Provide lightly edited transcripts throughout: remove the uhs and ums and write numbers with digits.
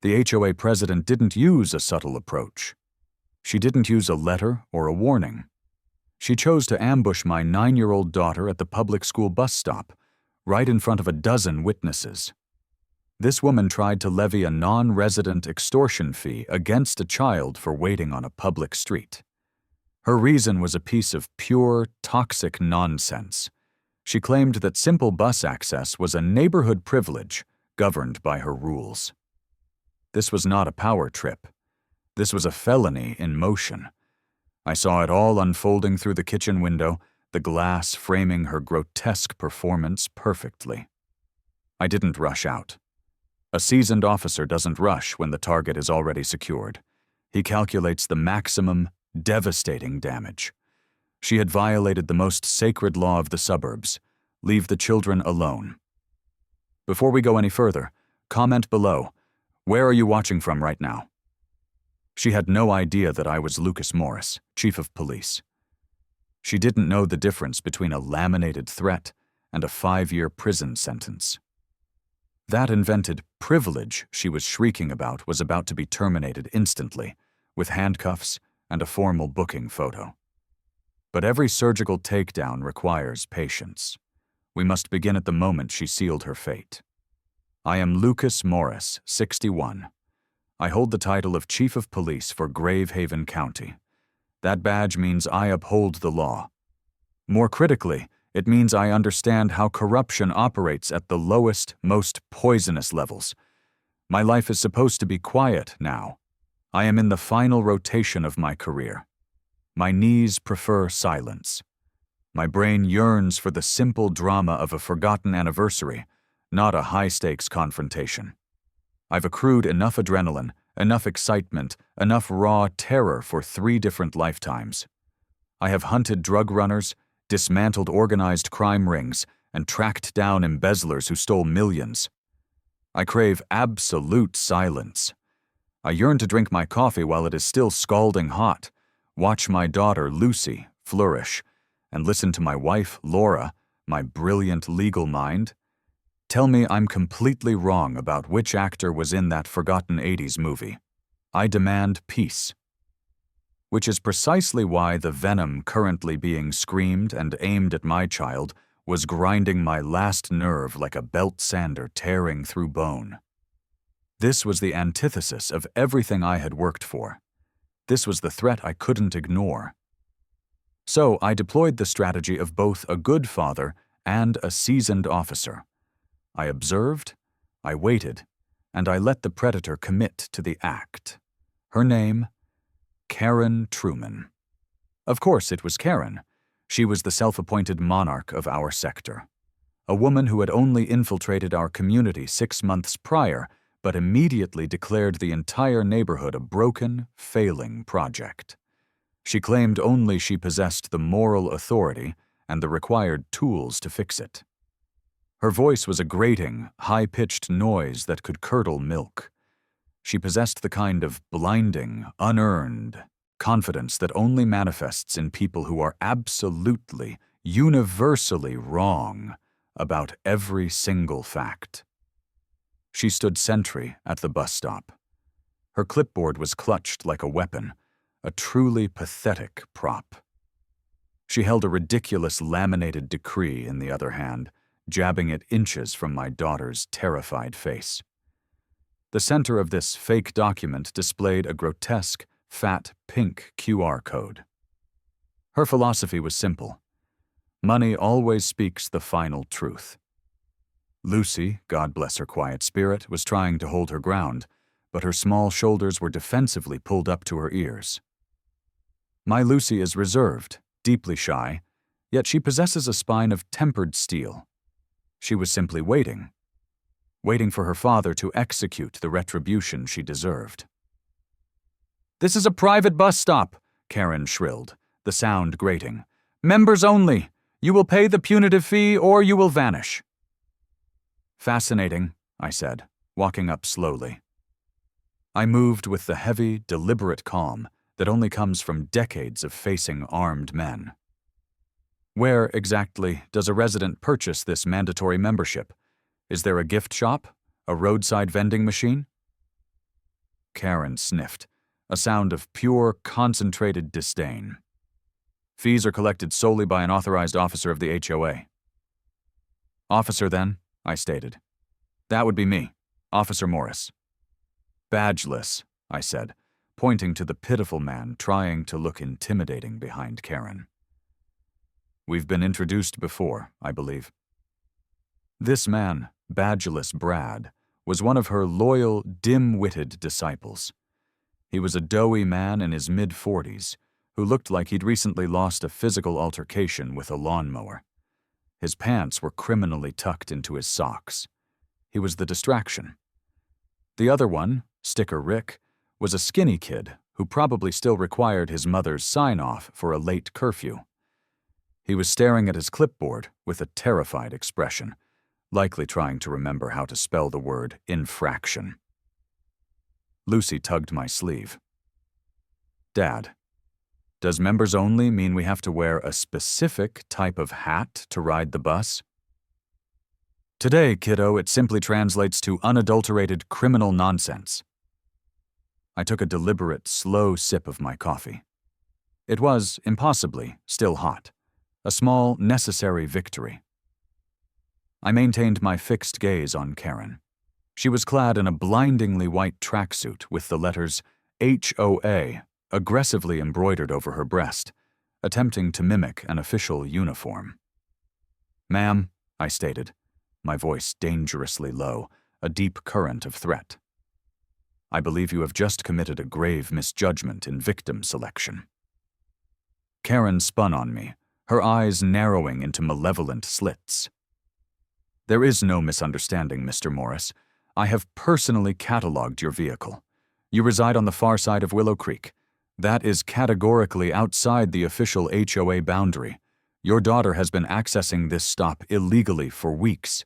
The HOA president didn't use a subtle approach. She didn't use a letter or a warning. She chose to ambush my 9-year-old daughter at the public school bus stop, right in front of a dozen witnesses. This woman tried to levy a non-resident extortion fee against a child for waiting on a public street. Her reason was a piece of pure, toxic nonsense. She claimed that simple bus access was a neighborhood privilege governed by her rules. This was not a power trip. This was a felony in motion. I saw it all unfolding through the kitchen window, the glass framing her grotesque performance perfectly. I didn't rush out. A seasoned officer doesn't rush when the target is already secured. He calculates the maximum, devastating damage. She had violated the most sacred law of the suburbs: leave the children alone. Before we go any further, comment below, where are you watching from right now? She had no idea that I was Lucas Morris, chief of police. She didn't know the difference between a laminated threat and a 5-year prison sentence. That invented privilege she was shrieking about was about to be terminated instantly, with handcuffs and a formal booking photo. But every surgical takedown requires patience. We must begin at the moment she sealed her fate. I am Lucas Morris, 61. I hold the title of Chief of Police for Gravehaven County. That badge means I uphold the law. More critically, it means I understand how corruption operates at the lowest, most poisonous levels. My life is supposed to be quiet now. I am in the final rotation of my career. My knees prefer silence. My brain yearns for the simple drama of a forgotten anniversary, not a high-stakes confrontation. I've accrued enough adrenaline, enough excitement, enough raw terror for 3 different lifetimes. I have hunted drug runners, dismantled organized crime rings, and tracked down embezzlers who stole millions. I crave absolute silence. I yearn to drink my coffee while it is still scalding hot, watch my daughter, Lucy, flourish, and listen to my wife, Laura, my brilliant legal mind, tell me I'm completely wrong about which actor was in that forgotten 80s movie. I demand peace. Which is precisely why the venom currently being screamed and aimed at my child was grinding my last nerve like a belt sander tearing through bone. This was the antithesis of everything I had worked for. This was the threat I couldn't ignore. So I deployed the strategy of both a good father and a seasoned officer. I observed, I waited, and I let the predator commit to the act. Her name, Karen Truman. Of course it was Karen. She was the self-appointed monarch of our sector. A woman who had only infiltrated our community 6 months prior, but immediately declared the entire neighborhood a broken, failing project. She claimed only she possessed the moral authority and the required tools to fix it. Her voice was a grating, high-pitched noise that could curdle milk. She possessed the kind of blinding, unearned confidence that only manifests in people who are absolutely, universally wrong about every single fact. She stood sentry at the bus stop. Her clipboard was clutched like a weapon, a truly pathetic prop. She held a ridiculous laminated decree in the other hand, jabbing it inches from my daughter's terrified face. The center of this fake document displayed a grotesque, fat, pink QR code. Her philosophy was simple. Money always speaks the final truth. Lucy, God bless her quiet spirit, was trying to hold her ground, but her small shoulders were defensively pulled up to her ears. My Lucy is reserved, deeply shy, yet she possesses a spine of tempered steel. She was simply waiting for her father to execute the retribution she deserved. "This is a private bus stop," Karen shrilled, the sound grating. "Members only. You will pay the punitive fee or you will vanish." "Fascinating," I said, walking up slowly. I moved with the heavy, deliberate calm that only comes from decades of facing armed men. "Where, exactly, does a resident purchase this mandatory membership? Is there a gift shop? A roadside vending machine?" Karen sniffed, a sound of pure, concentrated disdain. Fees are collected solely by an authorized officer of the HOA. Officer, then, I stated. That would be me, Officer Morris. Badgeless, I said, pointing to the pitiful man trying to look intimidating behind Karen. We've been introduced before, I believe. This man, Badgeless Brad, was one of her loyal, dim-witted disciples. He was a doughy man in his mid-40s who looked like he'd recently lost a physical altercation with a lawnmower. His pants were criminally tucked into his socks. He was the distraction. The other one, Sticker Rick, was a skinny kid who probably still required his mother's sign-off for a late curfew. He was staring at his clipboard with a terrified expression, likely trying to remember how to spell the word infraction. Lucy tugged my sleeve. Dad, does members only mean we have to wear a specific type of hat to ride the bus? Today, kiddo, it simply translates to unadulterated criminal nonsense. I took a deliberate, slow sip of my coffee. It was, impossibly, still hot. A small, necessary victory. I maintained my fixed gaze on Karen. She was clad in a blindingly white tracksuit with the letters HOA aggressively embroidered over her breast, attempting to mimic an official uniform. Ma'am, I stated, my voice dangerously low, a deep current of threat. I believe you have just committed a grave misjudgment in victim selection. Karen spun on me, her eyes narrowing into malevolent slits. There is no misunderstanding, Mr. Morris. I have personally cataloged your vehicle. You reside on the far side of Willow Creek. That is categorically outside the official HOA boundary. Your daughter has been accessing this stop illegally for weeks.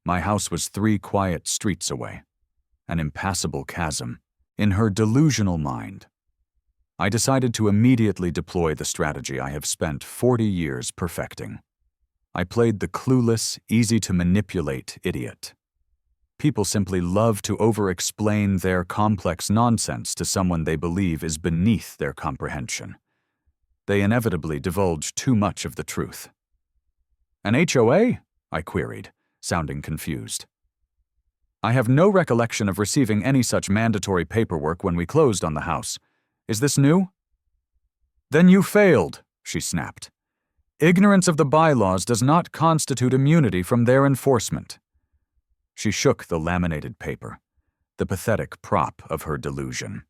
My house was 3 quiet streets away. An impassable chasm. In her delusional mind. I decided to immediately deploy the strategy I have spent 40 years perfecting. I played the clueless, easy-to-manipulate idiot. People simply love to over-explain their complex nonsense to someone they believe is beneath their comprehension. They inevitably divulge too much of the truth. An HOA? I queried, sounding confused. I have no recollection of receiving any such mandatory paperwork when we closed on the house. Is this new? Then you failed, she snapped. Ignorance of the bylaws does not constitute immunity from their enforcement. She shook the laminated paper, the pathetic prop of her delusion.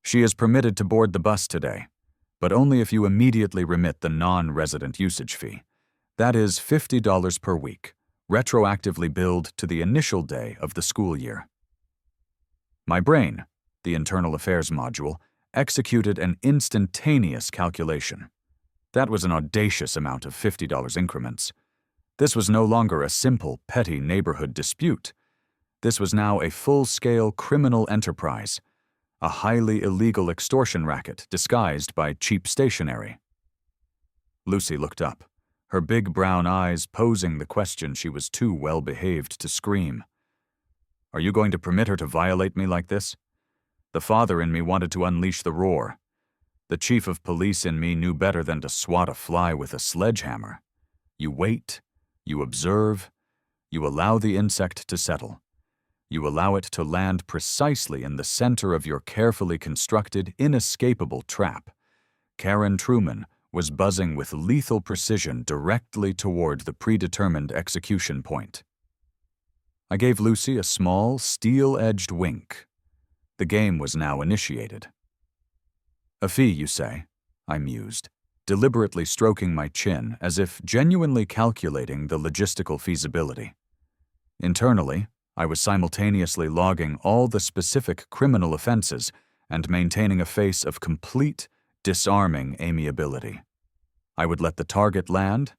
She is permitted to board the bus today, but only if you immediately remit the non-resident usage fee. That is $50 per week, retroactively billed to the initial day of the school year. My brain, the internal affairs module, executed an instantaneous calculation. That was an audacious amount of $50 increments. This was no longer a simple, petty neighborhood dispute. This was now a full-scale criminal enterprise, a highly illegal extortion racket disguised by cheap stationery. Lucy looked up, her big brown eyes posing the question she was too well-behaved to scream. Are you going to permit her to violate me like this? The father in me wanted to unleash the roar. The chief of police in me knew better than to swat a fly with a sledgehammer. You wait, you observe, you allow the insect to settle. You allow it to land precisely in the center of your carefully constructed, inescapable trap. Karen Truman was buzzing with lethal precision directly toward the predetermined execution point. I gave Lucy a small, steel-edged wink. The game was now initiated. A fee, you say? I mused, deliberately stroking my chin as if genuinely calculating the logistical feasibility. Internally, I was simultaneously logging all the specific criminal offenses and maintaining a face of complete, disarming amiability. I would let the target land,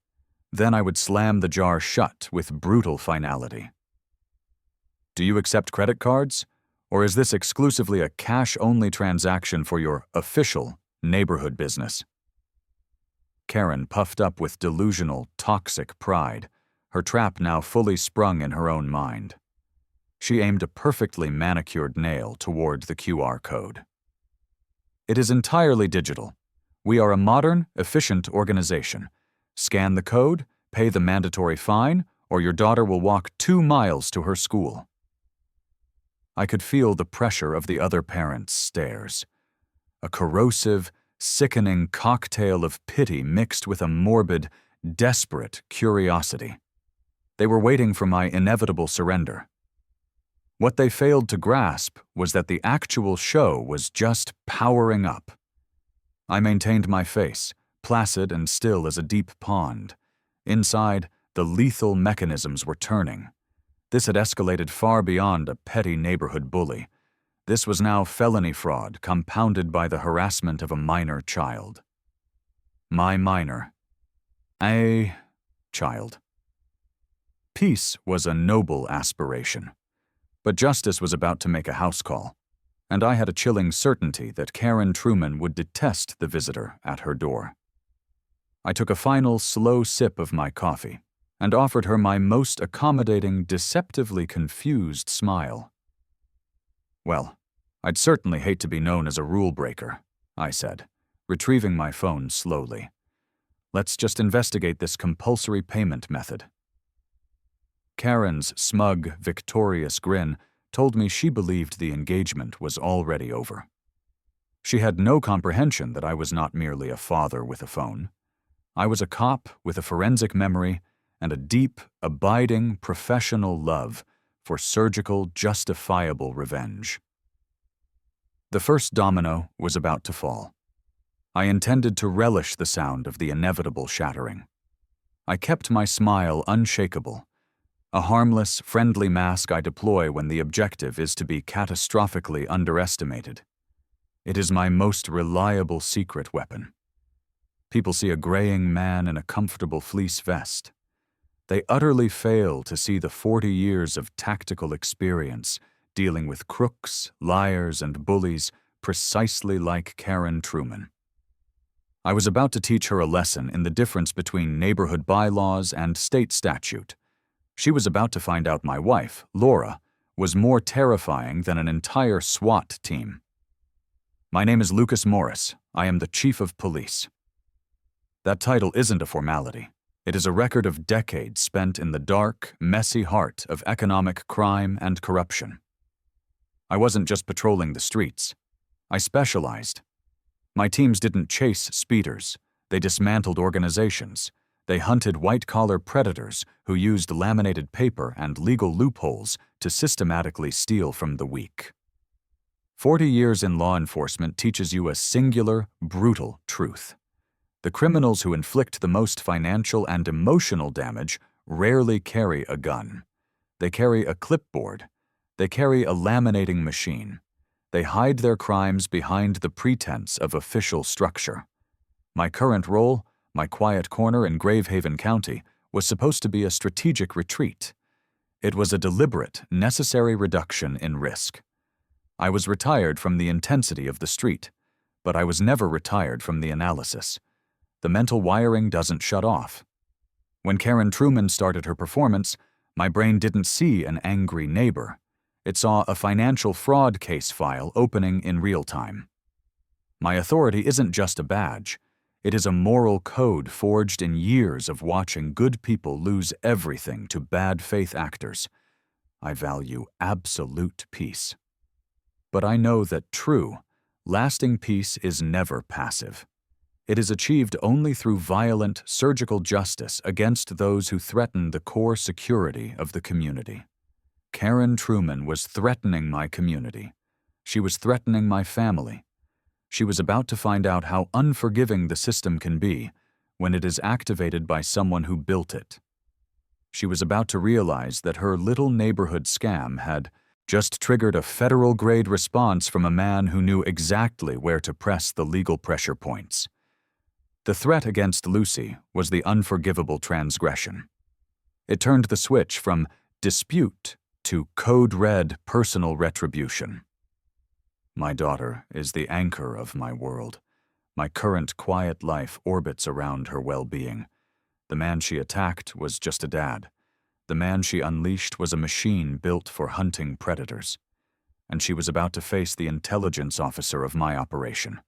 then I would slam the jar shut with brutal finality. Do you accept credit cards? Or is this exclusively a cash-only transaction for your official neighborhood business? Karen puffed up with delusional, toxic pride, her trap now fully sprung in her own mind. She aimed a perfectly manicured nail toward the QR code. "It is entirely digital. We are a modern, efficient organization. Scan the code, pay the mandatory fine, or your daughter will walk 2 miles to her school." I could feel the pressure of the other parents' stares. A corrosive, sickening cocktail of pity mixed with a morbid, desperate curiosity. They were waiting for my inevitable surrender. What they failed to grasp was that the actual show was just powering up. I maintained my face, placid and still as a deep pond. Inside, the lethal mechanisms were turning. This had escalated far beyond a petty neighborhood bully. This was now felony fraud compounded by the harassment of a minor child. My minor. A child. Peace was a noble aspiration. But justice was about to make a house call, and I had a chilling certainty that Karen Truman would detest the visitor at her door. I took a final, slow sip of my coffee and offered her my most accommodating, deceptively confused smile. "Well, I'd certainly hate to be known as a rule breaker," I said, retrieving my phone slowly. "Let's just investigate this compulsory payment method." Karen's smug, victorious grin told me she believed the engagement was already over. She had no comprehension that I was not merely a father with a phone. I was a cop with a forensic memory and a deep, abiding, professional love for surgical, justifiable revenge. The first domino was about to fall. I intended to relish the sound of the inevitable shattering. I kept my smile unshakable, a harmless, friendly mask I deploy when the objective is to be catastrophically underestimated. It is my most reliable secret weapon. People see a graying man in a comfortable fleece vest. They utterly fail to see the 40 years of tactical experience dealing with crooks, liars, and bullies precisely like Karen Truman. I was about to teach her a lesson in the difference between neighborhood bylaws and state statute. She was about to find out my wife, Laura, was more terrifying than an entire SWAT team. "My name is Lucas Morris. I am the Chief of Police." That title isn't a formality. It is a record of decades spent in the dark, messy heart of economic crime and corruption. I wasn't just patrolling the streets. I specialized. My teams didn't chase speeders. They dismantled organizations. They hunted white-collar predators who used laminated paper and legal loopholes to systematically steal from the weak. 40 years in law enforcement teaches you a singular, brutal truth. The criminals who inflict the most financial and emotional damage rarely carry a gun. They carry a clipboard. They carry a laminating machine. They hide their crimes behind the pretense of official structure. My current role, my quiet corner in Gravehaven County, was supposed to be a strategic retreat. It was a deliberate, necessary reduction in risk. I was retired from the intensity of the street, but I was never retired from the analysis. The mental wiring doesn't shut off. When Karen Truman started her performance, my brain didn't see an angry neighbor. It saw a financial fraud case file opening in real time. My authority isn't just a badge. It is a moral code forged in years of watching good people lose everything to bad faith actors. I value absolute peace. But I know that true, lasting peace is never passive. It is achieved only through violent, surgical justice against those who threaten the core security of the community. Karen Truman was threatening my community. She was threatening my family. She was about to find out how unforgiving the system can be when it is activated by someone who built it. She was about to realize that her little neighborhood scam had just triggered a federal-grade response from a man who knew exactly where to press the legal pressure points. The threat against Lucy was the unforgivable transgression. It turned the switch from dispute to code-red personal retribution. My daughter is the anchor of my world. My current quiet life orbits around her well-being. The man she attacked was just a dad. the man she unleashed was a machine built for hunting predators, and she was about to face the intelligence officer of my operation,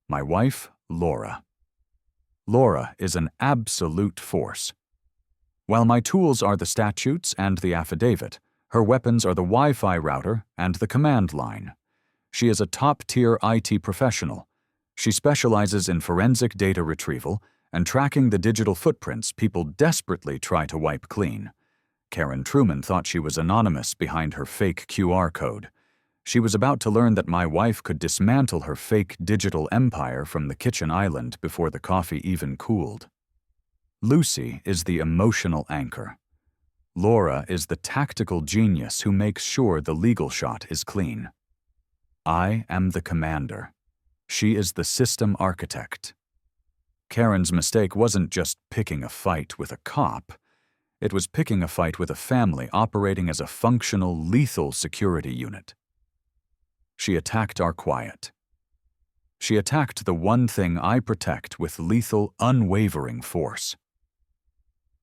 my wife, Laura. Laura is an absolute force. While my tools are the statutes and the affidavit, her weapons are the Wi-Fi router and the command line. She is a top-tier IT professional. She specializes in forensic data retrieval and tracking the digital footprints people desperately try to wipe clean. Karen Truman thought she was anonymous behind her fake QR code. She was about to learn that my wife could dismantle her fake digital empire from the kitchen island before the coffee even cooled. Lucy is the emotional anchor. Laura is the tactical genius who makes sure the legal shot is clean. I am the commander. She is the system architect. Karen's mistake wasn't just picking a fight with a cop. It was picking a fight with a family operating as a functional, lethal security unit. She attacked our quiet. She attacked the one thing I protect with lethal, unwavering force.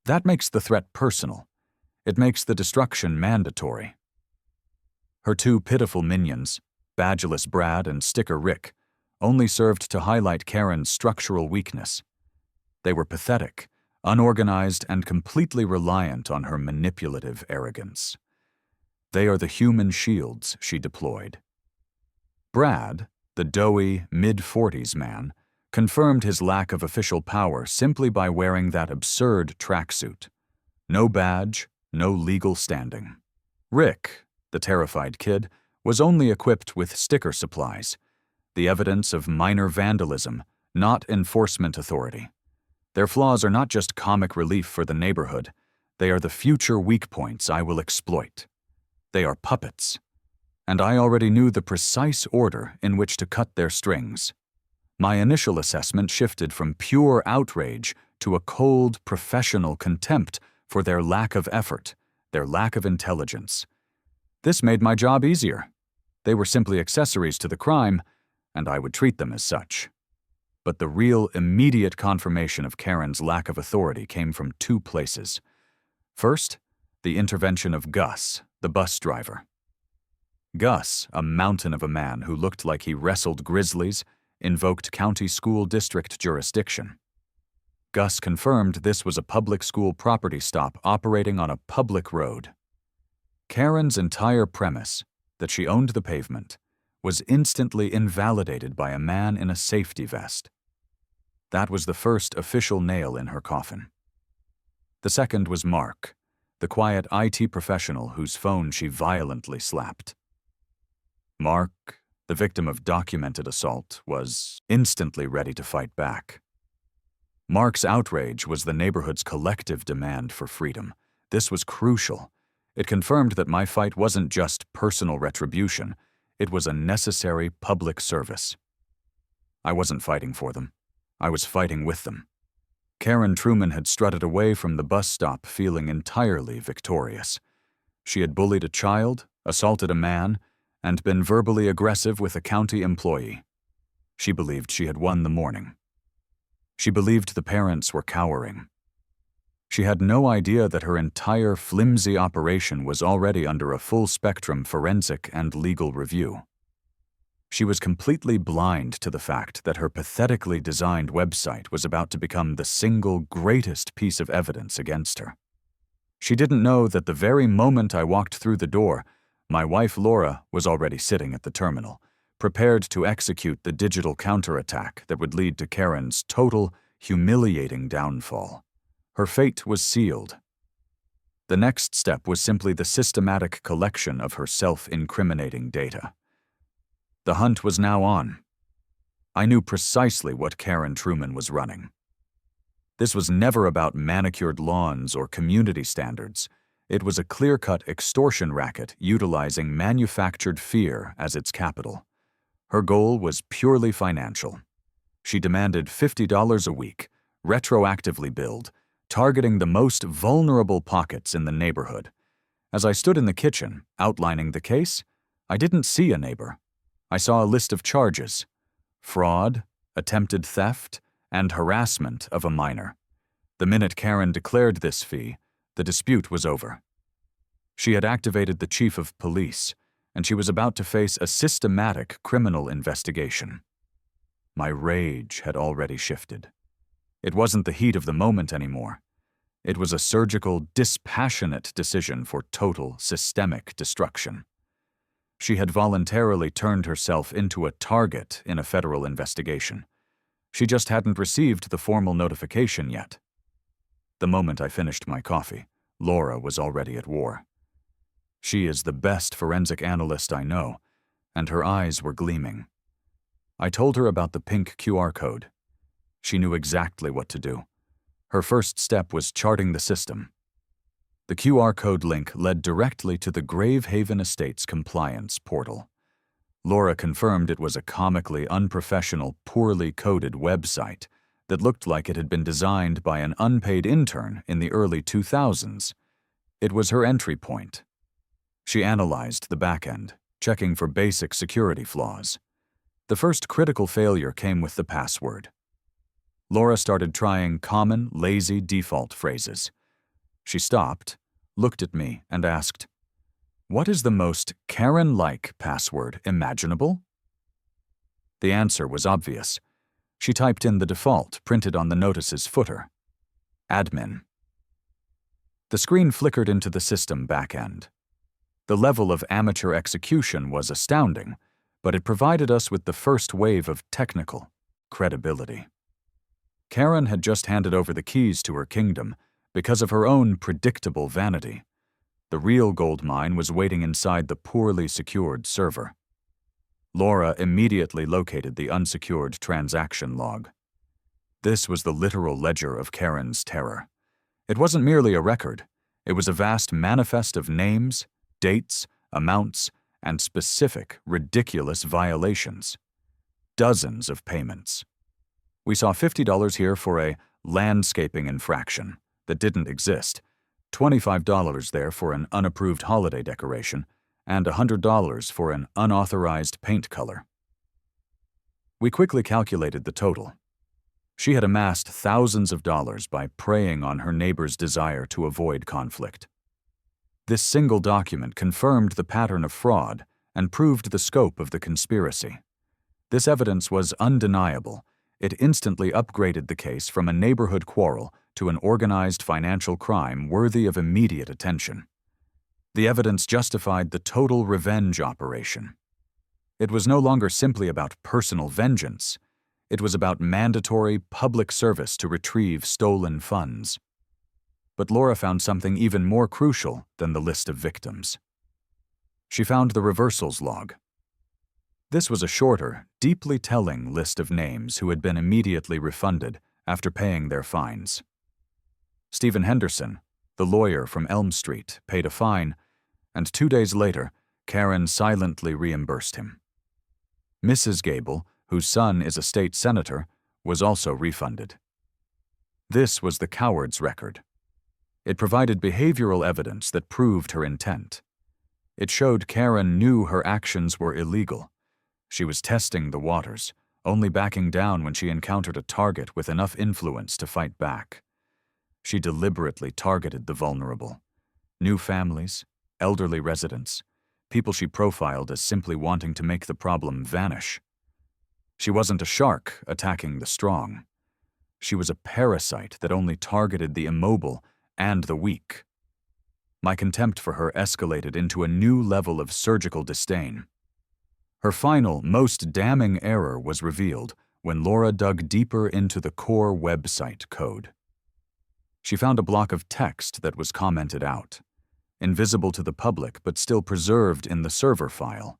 That makes the threat personal. It makes the destruction mandatory. Her two pitiful minions, Badgeless Brad and Sticker Rick, only served to highlight Karen's structural weakness. They were pathetic, unorganized, and completely reliant on her manipulative arrogance. They are the human shields she deployed. Brad, the doughy, mid-40s man, confirmed his lack of official power simply by wearing that absurd tracksuit. No badge, no legal standing. Rick, the terrified kid, was only equipped with sticker supplies, the evidence of minor vandalism, not enforcement authority. Their flaws are not just comic relief for the neighborhood, they are the future weak points I will exploit. They are puppets, and I already knew the precise order in which to cut their strings. My initial assessment shifted from pure outrage to a cold, professional contempt for their lack of effort, their lack of intelligence. This made my job easier. They were simply accessories to the crime, and I would treat them as such. But the real, immediate confirmation of Karen's lack of authority came from two places. First, the intervention of Gus, the bus driver. Gus, a mountain of a man who looked like he wrestled grizzlies, invoked county school district jurisdiction. Gus confirmed this was a public school property stop operating on a public road. Karen's entire premise, that she owned the pavement, was instantly invalidated by a man in a safety vest. That was the first official nail in her coffin. The second was Mark, the quiet IT professional whose phone she violently slapped. Mark, the victim of documented assault, was instantly ready to fight back. Mark's outrage was the neighborhood's collective demand for freedom. This was crucial. It confirmed that my fight wasn't just personal retribution, it was a necessary public service. I wasn't fighting for them. I was fighting with them. Karen Truman had strutted away from the bus stop feeling entirely victorious. She had bullied a child, assaulted a man, and been verbally aggressive with a county employee. She believed she had won the morning. She believed the parents were cowering. She had no idea that her entire flimsy operation was already under a full-spectrum forensic and legal review. She was completely blind to the fact that her pathetically designed website was about to become the single greatest piece of evidence against her. She didn't know that the very moment I walked through the door, my wife Laura was already sitting at the terminal, prepared to execute the digital counterattack that would lead to Karen's total, humiliating downfall. Her fate was sealed. The next step was simply the systematic collection of her self-incriminating data. The hunt was now on. I knew precisely what Karen Truman was running. This was never about manicured lawns or community standards. It was a clear-cut extortion racket utilizing manufactured fear as its capital. Her goal was purely financial. She demanded $50 a week, retroactively billed, targeting the most vulnerable pockets in the neighborhood. As I stood in the kitchen, outlining the case, I didn't see a neighbor. I saw a list of charges: fraud, attempted theft, and harassment of a minor. The minute Karen declared this fee, The dispute was over. She had activated the chief of police, and she was about to face a systematic criminal investigation. My rage had already shifted. It wasn't the heat of the moment anymore. It was a surgical, dispassionate decision for total, systemic destruction. She had voluntarily turned herself into a target in a federal investigation. She just hadn't received the formal notification yet. The moment I finished my coffee, Laura was already at war. She is the best forensic analyst I know, and her eyes were gleaming. I told her about the pink QR code. She knew exactly what to do. Her first step was charting the system. The QR code link led directly to the Gravehaven Estates compliance portal. Laura confirmed it was a comically unprofessional, poorly coded website that looked like it had been designed by an unpaid intern in the early 2000s. It was her entry point. She analyzed the backend, checking for basic security flaws. The first critical failure came with the password. Laura started trying common, lazy default phrases. She stopped, looked at me, and asked, "What is the most Karen-like password imaginable?" The answer was obvious. She typed in the default printed on the notice's footer. Admin. The screen flickered into the system backend. The level of amateur execution was astounding, but it provided us with the first wave of technical credibility. Karen had just handed over the keys to her kingdom because of her own predictable vanity. The real gold mine was waiting inside the poorly secured server. Laura immediately located the unsecured transaction log. This was the literal ledger of Karen's terror. It wasn't merely a record. It was a vast manifest of names, dates, amounts, and specific, ridiculous violations. Dozens of payments. We saw $50 here for a landscaping infraction that didn't exist, $25 there for an unapproved holiday decoration, and $100 for an unauthorized paint color. We quickly calculated the total. She had amassed thousands of dollars by preying on her neighbor's desire to avoid conflict. This single document confirmed the pattern of fraud and proved the scope of the conspiracy. This evidence was undeniable. It instantly upgraded the case from a neighborhood quarrel to an organized financial crime worthy of immediate attention. The evidence justified the total revenge operation. It was no longer simply about personal vengeance. It was about mandatory public service to retrieve stolen funds. But Laura found something even more crucial than the list of victims. She found the reversals log. This was a shorter, deeply telling list of names who had been immediately refunded after paying their fines. Stephen Henderson, the lawyer from Elm Street, paid a fine, and 2 days later, Karen silently reimbursed him. Mrs. Gable, whose son is a state senator, was also refunded. This was the coward's record. It provided behavioral evidence that proved her intent. It showed Karen knew her actions were illegal. She was testing the waters, only backing down when she encountered a target with enough influence to fight back. She deliberately targeted the vulnerable. New families, elderly residents, people she profiled as simply wanting to make the problem vanish. She wasn't a shark attacking the strong. She was a parasite that only targeted the immobile and the weak. My contempt for her escalated into a new level of surgical disdain. Her final, most damning error was revealed when Laura dug deeper into the core website code. She found a block of text that was commented out, invisible to the public but still preserved in the server file.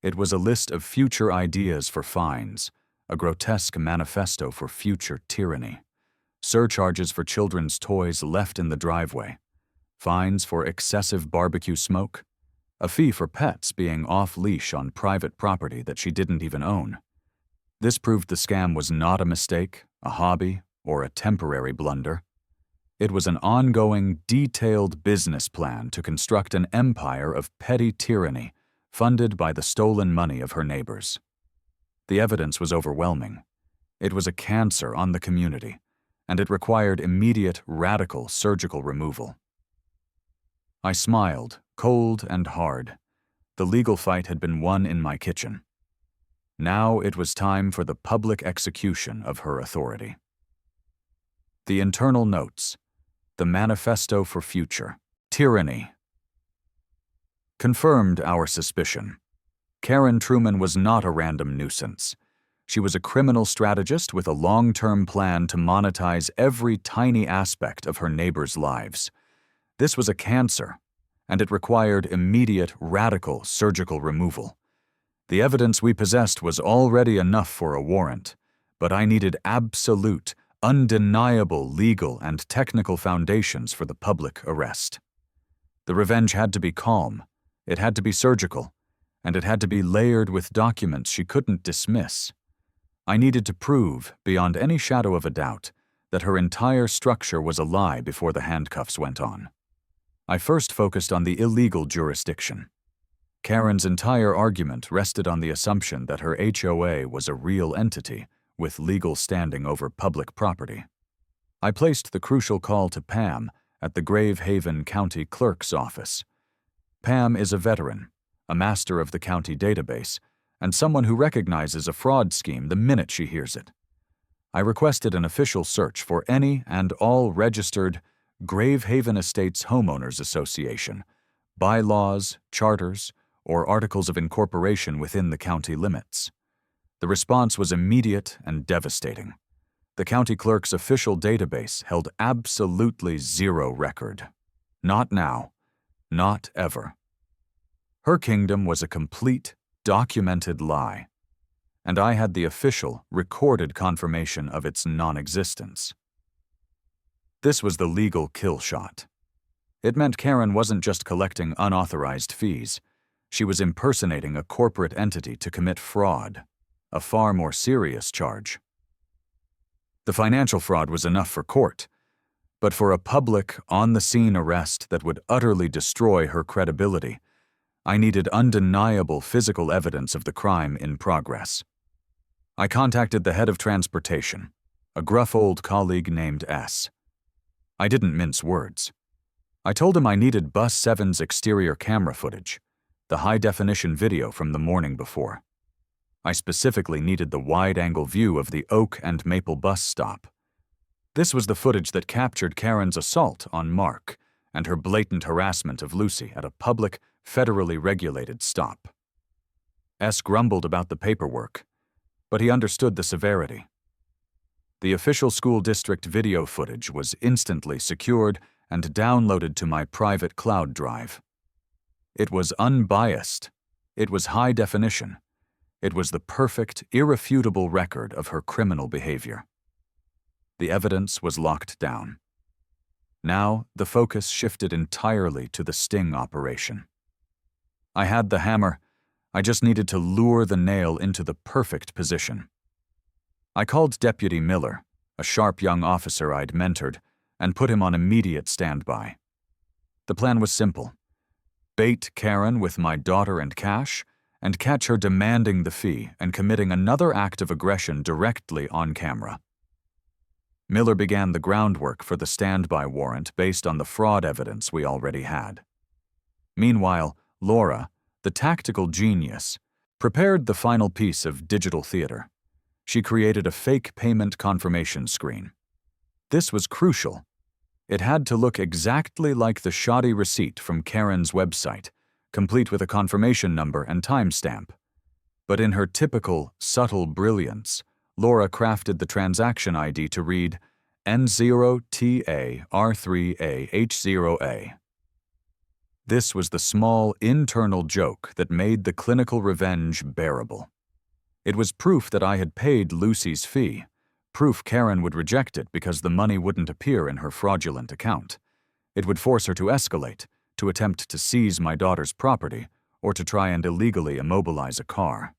It was a list of future ideas for fines, a grotesque manifesto for future tyranny, surcharges for children's toys left in the driveway, fines for excessive barbecue smoke, a fee for pets being off-leash on private property that she didn't even own. This proved the scam was not a mistake, a hobby, or a temporary blunder. It was an ongoing, detailed business plan to construct an empire of petty tyranny funded by the stolen money of her neighbors. The evidence was overwhelming. It was a cancer on the community, and it required immediate, radical surgical removal. I smiled, cold and hard. The legal fight had been won in my kitchen. Now it was time for the public execution of her authority. The internal notes. The manifesto for future. Tyranny. Confirmed our suspicion. Karen Truman was not a random nuisance. She was a criminal strategist with a long-term plan to monetize every tiny aspect of her neighbors' lives. This was a cancer, and it required immediate, radical surgical removal. The evidence we possessed was already enough for a warrant, but I needed absolute, undeniable legal and technical foundations for the public arrest. The revenge had to be calm, it had to be surgical, and it had to be layered with documents she couldn't dismiss. I needed to prove, beyond any shadow of a doubt, that her entire structure was a lie before the handcuffs went on. I first focused on the illegal jurisdiction. Karen's entire argument rested on the assumption that her HOA was a real entity, with legal standing over public property. I placed the crucial call to Pam at the Gravehaven County Clerk's office. Pam is a veteran, a master of the county database, and someone who recognizes a fraud scheme the minute she hears it. I requested an official search for any and all registered Gravehaven Estates Homeowners Association, bylaws, charters, or articles of incorporation within the county limits. The response was immediate and devastating. The county clerk's official database held absolutely zero record. Not now. Not ever. Her kingdom was a complete, documented lie, and I had the official, recorded confirmation of its non-existence. This was the legal kill shot. It meant Karen wasn't just collecting unauthorized fees. She was impersonating a corporate entity to commit fraud, a far more serious charge. The financial fraud was enough for court, but for a public, on-the-scene arrest that would utterly destroy her credibility, I needed undeniable physical evidence of the crime in progress. I contacted the head of transportation, a gruff old colleague named S. I didn't mince words. I told him I needed Bus 7's exterior camera footage, the high-definition video from the morning before. I specifically needed the wide-angle view of the Oak and Maple bus stop. This was the footage that captured Karen's assault on Mark and her blatant harassment of Lucy at a public, federally regulated stop. S grumbled about the paperwork, but he understood the severity. The official school district video footage was instantly secured and downloaded to my private cloud drive. It was unbiased. It was high definition. It was the perfect, irrefutable record of her criminal behavior. The evidence was locked down. Now, the focus shifted entirely to the sting operation. I had the hammer. I just needed to lure the nail into the perfect position. I called Deputy Miller, a sharp young officer I'd mentored, and put him on immediate standby. The plan was simple. Bait Karen with my daughter and cash, and catch her demanding the fee and committing another act of aggression directly on camera. Miller began the groundwork for the standby warrant based on the fraud evidence we already had. Meanwhile, Laura, the tactical genius, prepared the final piece of digital theater. She created a fake payment confirmation screen. This was crucial. It had to look exactly like the shoddy receipt from Karen's website, complete with a confirmation number and timestamp. But in her typical, subtle brilliance, Laura crafted the transaction ID to read N0TAR3AH0A. This was the small, internal joke that made the clinical revenge bearable. It was proof that I had paid Lucy's fee, proof Karen would reject it because the money wouldn't appear in her fraudulent account. It would force her to escalate, to attempt to seize my daughter's property, or to try and illegally immobilize a car.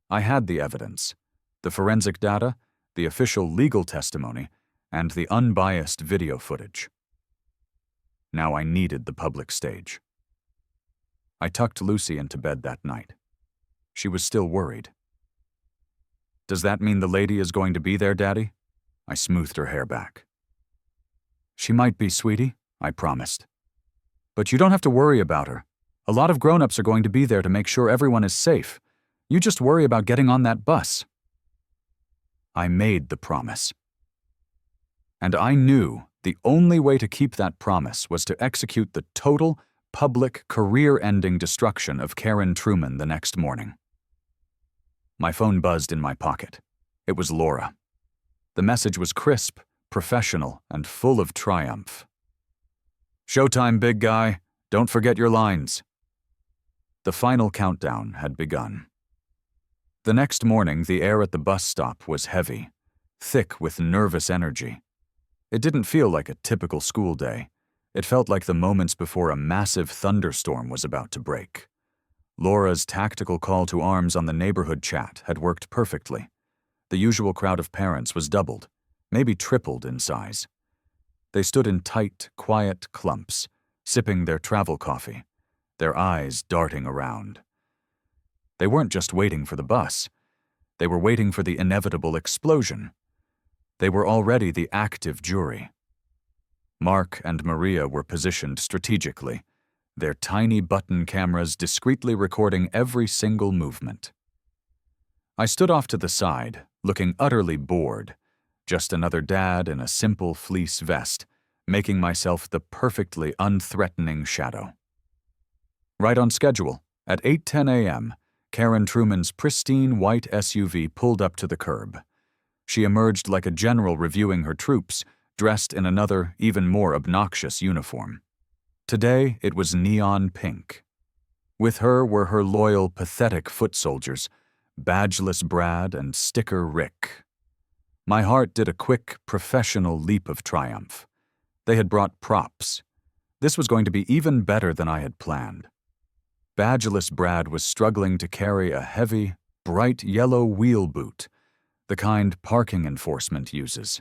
I had the evidence, the forensic data, the official legal testimony, and the unbiased video footage. Now I needed the public stage. I tucked Lucy into bed that night. She was still worried. "Does that mean the lady is going to be there, Daddy?" I smoothed her hair back. She might be, sweetie, I promised. But you don't have to worry about her. A lot of grown-ups are going to be there to make sure everyone is safe. You just worry about getting on that bus. I made the promise. And I knew the only way to keep that promise was to execute the total, public, career-ending destruction of Karen Truman the next morning. My phone buzzed in my pocket. It was Laura. The message was crisp, professional, and full of triumph. "Showtime, big guy. Don't forget your lines." The final countdown had begun. The next morning, the air at the bus stop was heavy, thick with nervous energy. It didn't feel like a typical school day. It felt like the moments before a massive thunderstorm was about to break. Laura's tactical call to arms on the neighborhood chat had worked perfectly. The usual crowd of parents was doubled, maybe tripled in size. They stood in tight, quiet clumps, sipping their travel coffee, their eyes darting around. They weren't just waiting for the bus. They were waiting for the inevitable explosion. They were already the active jury. Mark and Maria were positioned strategically, their tiny button cameras discreetly recording every single movement. I stood off to the side, looking utterly bored, just another dad in a simple fleece vest, making myself the perfectly unthreatening shadow. Right on schedule, at 8:10 a.m., Karen Truman's pristine white SUV pulled up to the curb. She emerged like a general reviewing her troops, dressed in another, even more obnoxious uniform. Today, it was neon pink. With her were her loyal, pathetic foot soldiers, Badgeless Brad and Sticker Rick. My heart did a quick, professional leap of triumph. They had brought props. This was going to be even better than I had planned. Badgeless Brad was struggling to carry a heavy, bright yellow wheel boot, the kind parking enforcement uses.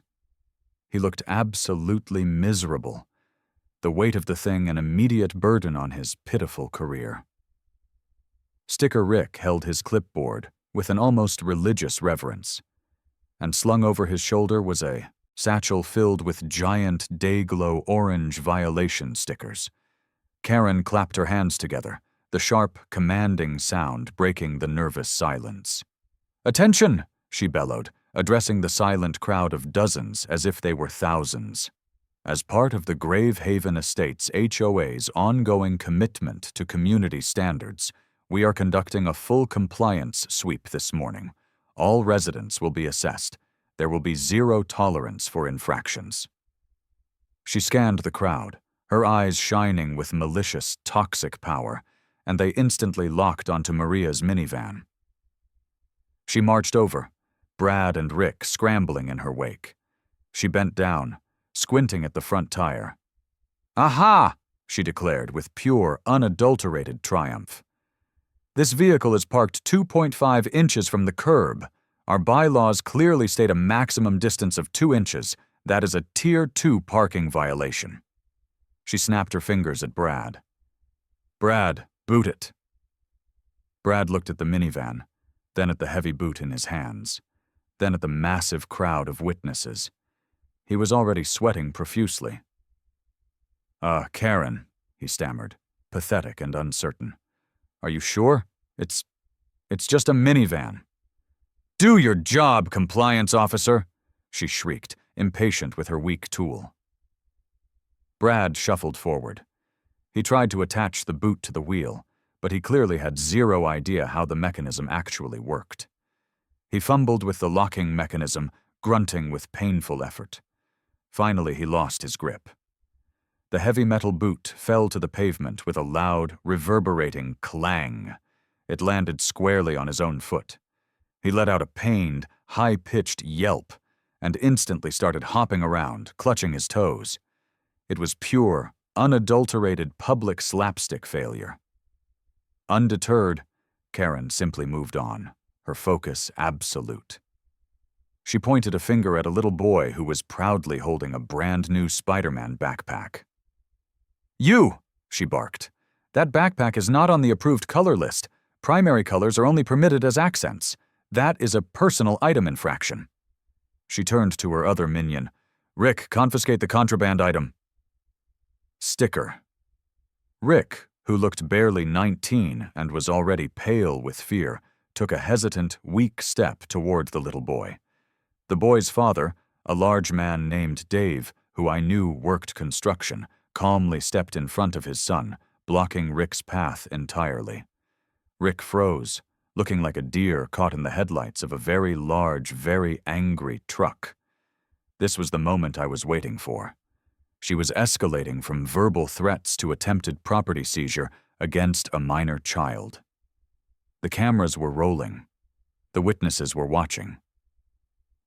He looked absolutely miserable, the weight of the thing an immediate burden on his pitiful career. Sticker Rick held his clipboard with an almost religious reverence, and slung over his shoulder was a satchel filled with giant day-glow orange violation stickers. Karen clapped her hands together, the sharp, commanding sound breaking the nervous silence. "Attention!" she bellowed, addressing the silent crowd of dozens as if they were thousands. As part of the Gravehaven Estates HOA's ongoing commitment to community standards, we are conducting a full compliance sweep this morning. All residents will be assessed. There will be zero tolerance for infractions. She scanned the crowd, her eyes shining with malicious, toxic power, and they instantly locked onto Maria's minivan. She marched over, Brad and Rick scrambling in her wake. She bent down, squinting at the front tire. "Aha!" she declared with pure, unadulterated triumph. "This vehicle is parked 2.5 inches from the curb. Our bylaws clearly state a maximum distance of 2 inches. That is a Tier 2 parking violation." She snapped her fingers at Brad. "Brad, boot it." Brad looked at the minivan, then at the heavy boot in his hands, then at the massive crowd of witnesses. He was already sweating profusely. Karen," he stammered, pathetic and uncertain. "Are you sure? It's just a minivan." "Do your job, compliance officer," she shrieked, impatient with her weak tool. Brad shuffled forward. He tried to attach the boot to the wheel, but he clearly had zero idea how the mechanism actually worked. He fumbled with the locking mechanism, grunting with painful effort. Finally, he lost his grip. The heavy metal boot fell to the pavement with a loud, reverberating clang. It landed squarely on his own foot. He let out a pained, high-pitched yelp and instantly started hopping around, clutching his toes. It was pure, unadulterated public slapstick failure. Undeterred, Karen simply moved on, her focus absolute. She pointed a finger at a little boy who was proudly holding a brand-new Spider-Man backpack. "You!" she barked. "That backpack is not on the approved color list. Primary colors are only permitted as accents. That is a personal item infraction." She turned to her other minion. Rick, confiscate the contraband item. Sticker. Rick, who looked barely 19 and was already pale with fear, took a hesitant, weak step toward the little boy. The boy's father, a large man named Dave, who I knew worked construction, calmly stepped in front of his son, blocking Rick's path entirely. Rick froze, looking like a deer caught in the headlights of a very large, very angry truck. This was the moment I was waiting for. She was escalating from verbal threats to attempted property seizure against a minor child. The cameras were rolling. The witnesses were watching.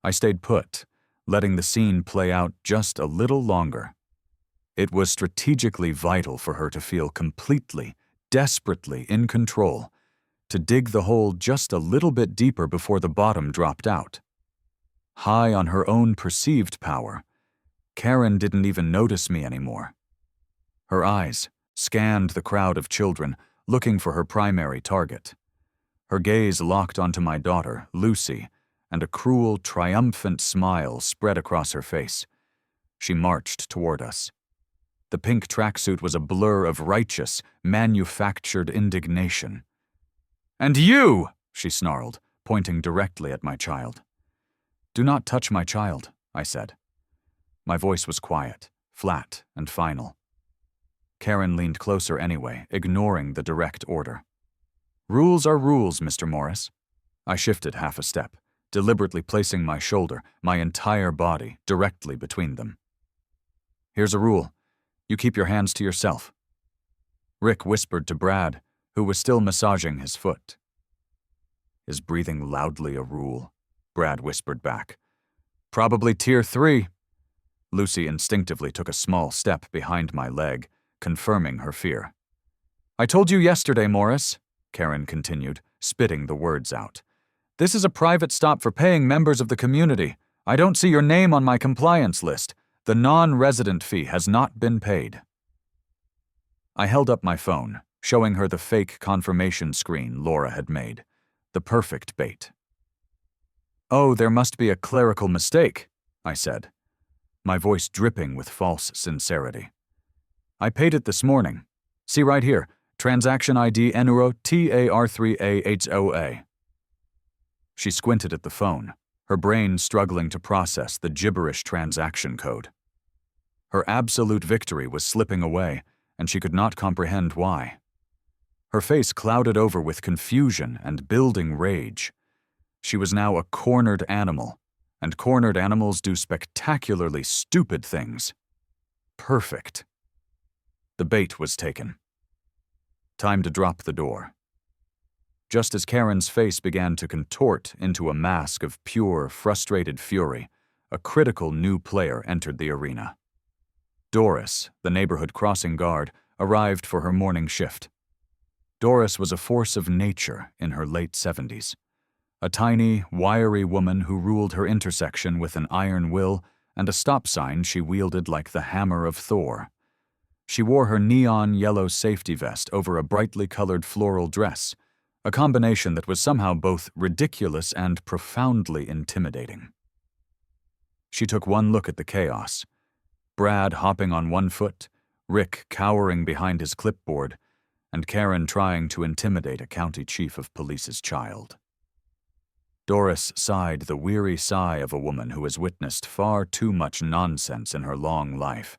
I stayed put, letting the scene play out just a little longer. It was strategically vital for her to feel completely, desperately in control, to dig the hole just a little bit deeper before the bottom dropped out. High on her own perceived power, Karen didn't even notice me anymore. Her eyes scanned the crowd of children, looking for her primary target. Her gaze locked onto my daughter, Lucy, and a cruel, triumphant smile spread across her face. She marched toward us. The pink tracksuit was a blur of righteous, manufactured indignation. "And you!" she snarled, pointing directly at my child. "Do not touch my child," I said. My voice was quiet, flat, and final. Karen leaned closer anyway, ignoring the direct order. "Rules are rules, Mr. Morris." I shifted half a step, deliberately placing my shoulder, my entire body, directly between them. "Here's a rule. You keep your hands to yourself." Rick whispered to Brad, who was still massaging his foot. "Is breathing loudly a rule?" Brad whispered back. "Probably Tier 3. Lucy instinctively took a small step behind my leg, confirming her fear. "I told you yesterday, Morris," Karen continued, spitting the words out. "This is a private stop for paying members of the community. I don't see your name on my compliance list. The non-resident fee has not been paid." I held up my phone, showing her the fake confirmation screen Laura had made. The perfect bait. "Oh, there must be a clerical mistake," I said, my voice dripping with false sincerity. "I paid it this morning. See right here, transaction ID Enuro TAR3AHOA. She squinted at the phone, her brain struggling to process the gibberish transaction code. Her absolute victory was slipping away, and she could not comprehend why. Her face clouded over with confusion and building rage. She was now a cornered animal, and cornered animals do spectacularly stupid things. Perfect. The bait was taken. Time to drop the door. Just as Karen's face began to contort into a mask of pure, frustrated fury, a critical new player entered the arena. Doris, the neighborhood crossing guard, arrived for her morning shift. Doris was a force of nature in her late 70s. A tiny, wiry woman who ruled her intersection with an iron will and a stop sign she wielded like the hammer of Thor. She wore her neon yellow safety vest over a brightly colored floral dress, a combination that was somehow both ridiculous and profoundly intimidating. She took one look at the chaos. Brad hopping on one foot, Rick cowering behind his clipboard, and Karen trying to intimidate a county chief of police's child. Doris sighed the weary sigh of a woman who has witnessed far too much nonsense in her long life.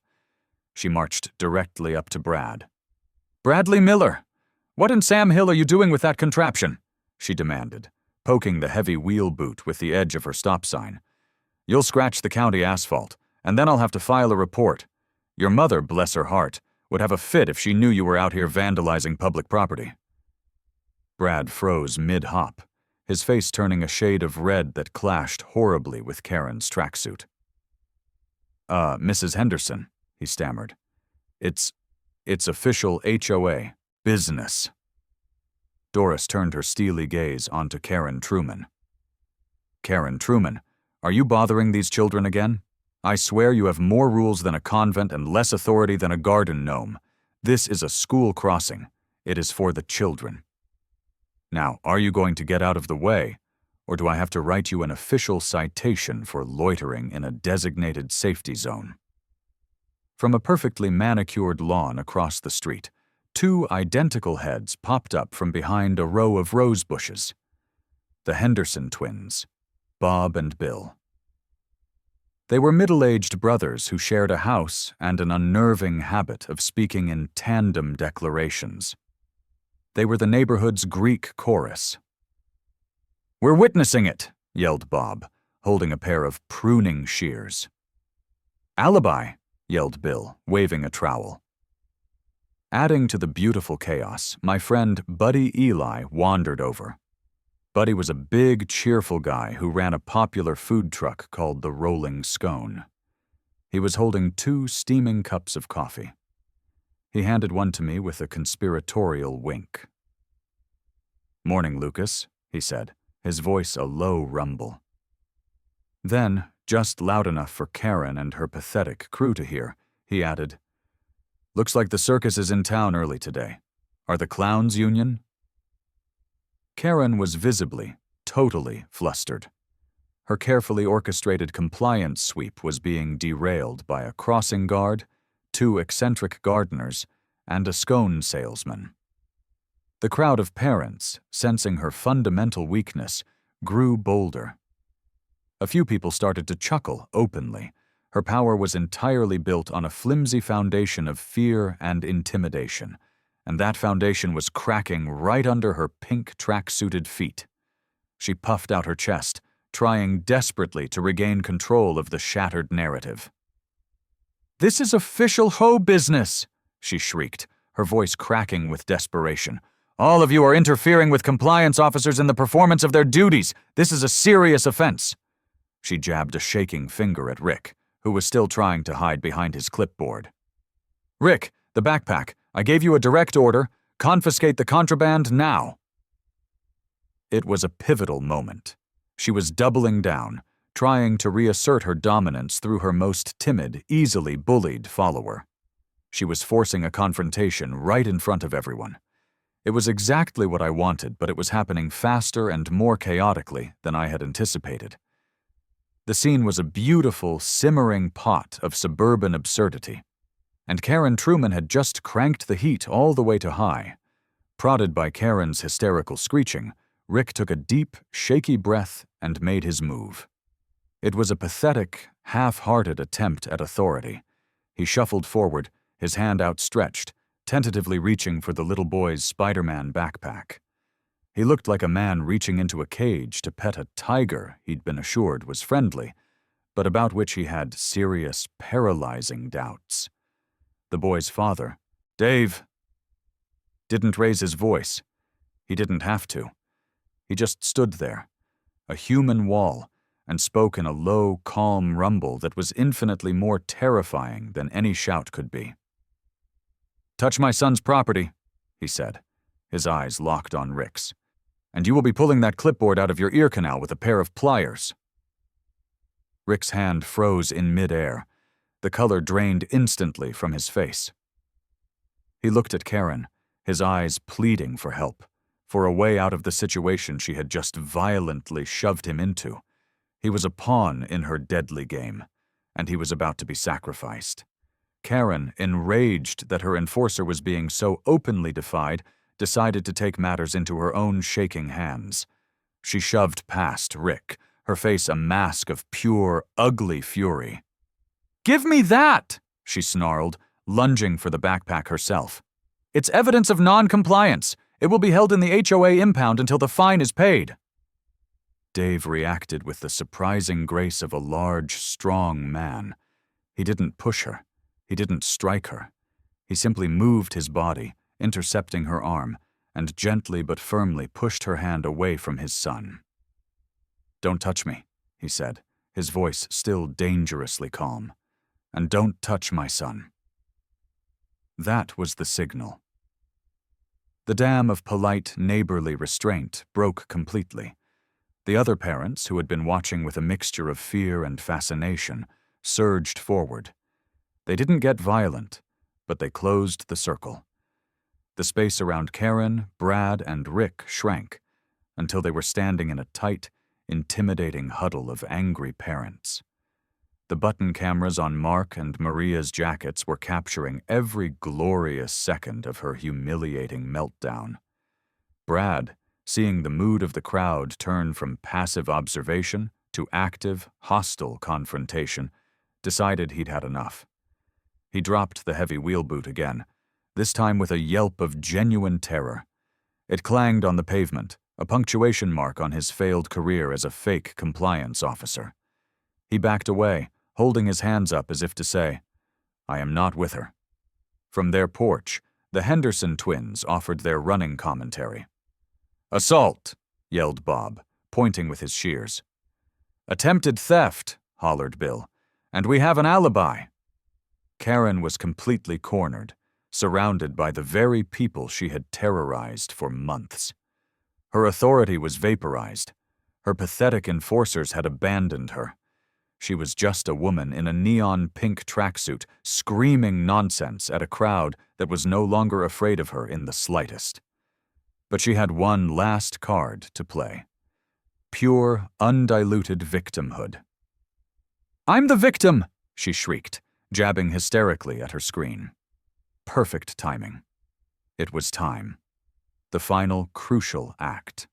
She marched directly up to Brad. "Bradley Miller, what in Sam Hill are you doing with that contraption?" she demanded, poking the heavy wheel boot with the edge of her stop sign. "You'll scratch the county asphalt, and then I'll have to file a report. Your mother, bless her heart, would have a fit if she knew you were out here vandalizing public property." Brad froze mid-hop, his face turning a shade of red that clashed horribly with Karen's tracksuit. Mrs. Henderson," he stammered. It's official HOA business." Doris turned her steely gaze onto Karen Truman. "Karen Truman, are you bothering these children again? I swear you have more rules than a convent and less authority than a garden gnome. This is a school crossing. It is for the children. Now, are you going to get out of the way, Or do I have to write you an official citation for loitering in a designated safety zone? From a perfectly manicured lawn across the street, two identical heads popped up from behind a row of rose bushes. The Henderson twins, Bob and Bill. They were middle-aged brothers who shared a house and an unnerving habit of speaking in tandem declarations. They were the neighborhood's Greek chorus. "We're witnessing it," yelled Bob, holding a pair of pruning shears. "Alibi," yelled Bill, waving a trowel. Adding to the beautiful chaos, my friend Buddy Eli wandered over. Buddy was a big, cheerful guy who ran a popular food truck called the Rolling Scone. He was holding 2 steaming cups of coffee. He handed one to me with a conspiratorial wink. "Morning, Lucas," he said, his voice a low rumble. Then, just loud enough for Karen and her pathetic crew to hear, he added, "Looks like the circus is in town early today. Are the clowns union?" Karen was visibly, totally flustered. Her carefully orchestrated compliance sweep was being derailed by a crossing guard, 2 eccentric gardeners, and a scone salesman. The crowd of parents, sensing her fundamental weakness, grew bolder. A few people started to chuckle openly. Her power was entirely built on a flimsy foundation of fear and intimidation, and that foundation was cracking right under her pink track-suited feet. She puffed out her chest, trying desperately to regain control of the shattered narrative. "This is official hoe business," she shrieked, her voice cracking with desperation. "All of you are interfering with compliance officers in the performance of their duties. This is a serious offense." She jabbed a shaking finger at Rick, who was still trying to hide behind his clipboard. "Rick, the backpack. I gave you a direct order. Confiscate the contraband now." It was a pivotal moment. She was doubling down, trying to reassert her dominance through her most timid, easily bullied follower. She was forcing a confrontation right in front of everyone. It was exactly what I wanted, but it was happening faster and more chaotically than I had anticipated. The scene was a beautiful, simmering pot of suburban absurdity, and Karen Truman had just cranked the heat all the way to high. Prodded by Karen's hysterical screeching, Rick took a deep, shaky breath and made his move. It was a pathetic, half-hearted attempt at authority. He shuffled forward, his hand outstretched, tentatively reaching for the little boy's Spider-Man backpack. He looked like a man reaching into a cage to pet a tiger he'd been assured was friendly, but about which he had serious, paralyzing doubts. The boy's father, Dave, didn't raise his voice. He didn't have to. He just stood there, a human wall, and spoke in a low, calm rumble that was infinitely more terrifying than any shout could be. "Touch my son's property," he said, his eyes locked on Rick's, "and you will be pulling that clipboard out of your ear canal with a pair of pliers." Rick's hand froze in midair. The color drained instantly from his face. He looked at Karen, his eyes pleading for help, for a way out of the situation she had just violently shoved him into. He was a pawn in her deadly game, and he was about to be sacrificed. Karen, enraged that her enforcer was being so openly defied, decided to take matters into her own shaking hands. She shoved past Rick, her face a mask of pure, ugly fury. "Give me that!" she snarled, lunging for the backpack herself. "It's evidence of non-compliance. It will be held in the HOA impound until the fine is paid." Dave reacted with the surprising grace of a large, strong man. He didn't push her. He didn't strike her. He simply moved his body, intercepting her arm, and gently but firmly pushed her hand away from his son. "Don't touch me," he said, his voice still dangerously calm. "And don't touch my son." That was the signal. The dam of polite, neighborly restraint broke completely. The other parents, who had been watching with a mixture of fear and fascination, surged forward. They didn't get violent, but they closed the circle. The space around Karen, Brad, and Rick shrank, until they were standing in a tight, intimidating huddle of angry parents. The button cameras on Mark and Maria's jackets were capturing every glorious second of her humiliating meltdown. Brad, seeing the mood of the crowd turn from passive observation to active, hostile confrontation, decided he'd had enough. He dropped the heavy wheel boot again, this time with a yelp of genuine terror. It clanged on the pavement, a punctuation mark on his failed career as a fake compliance officer. He backed away, holding his hands up as if to say, "I am not with her." From their porch, the Henderson twins offered their running commentary. "Assault," yelled Bob, pointing with his shears. "Attempted theft," hollered Bill, "and we have an alibi." Karen was completely cornered, surrounded by the very people she had terrorized for months. Her authority was vaporized. Her pathetic enforcers had abandoned her. She was just a woman in a neon pink tracksuit, screaming nonsense at a crowd that was no longer afraid of her in the slightest. But she had one last card to play. Pure, undiluted victimhood. "I'm the victim!" she shrieked, jabbing hysterically at her screen. Perfect timing. It was time. The final, crucial act.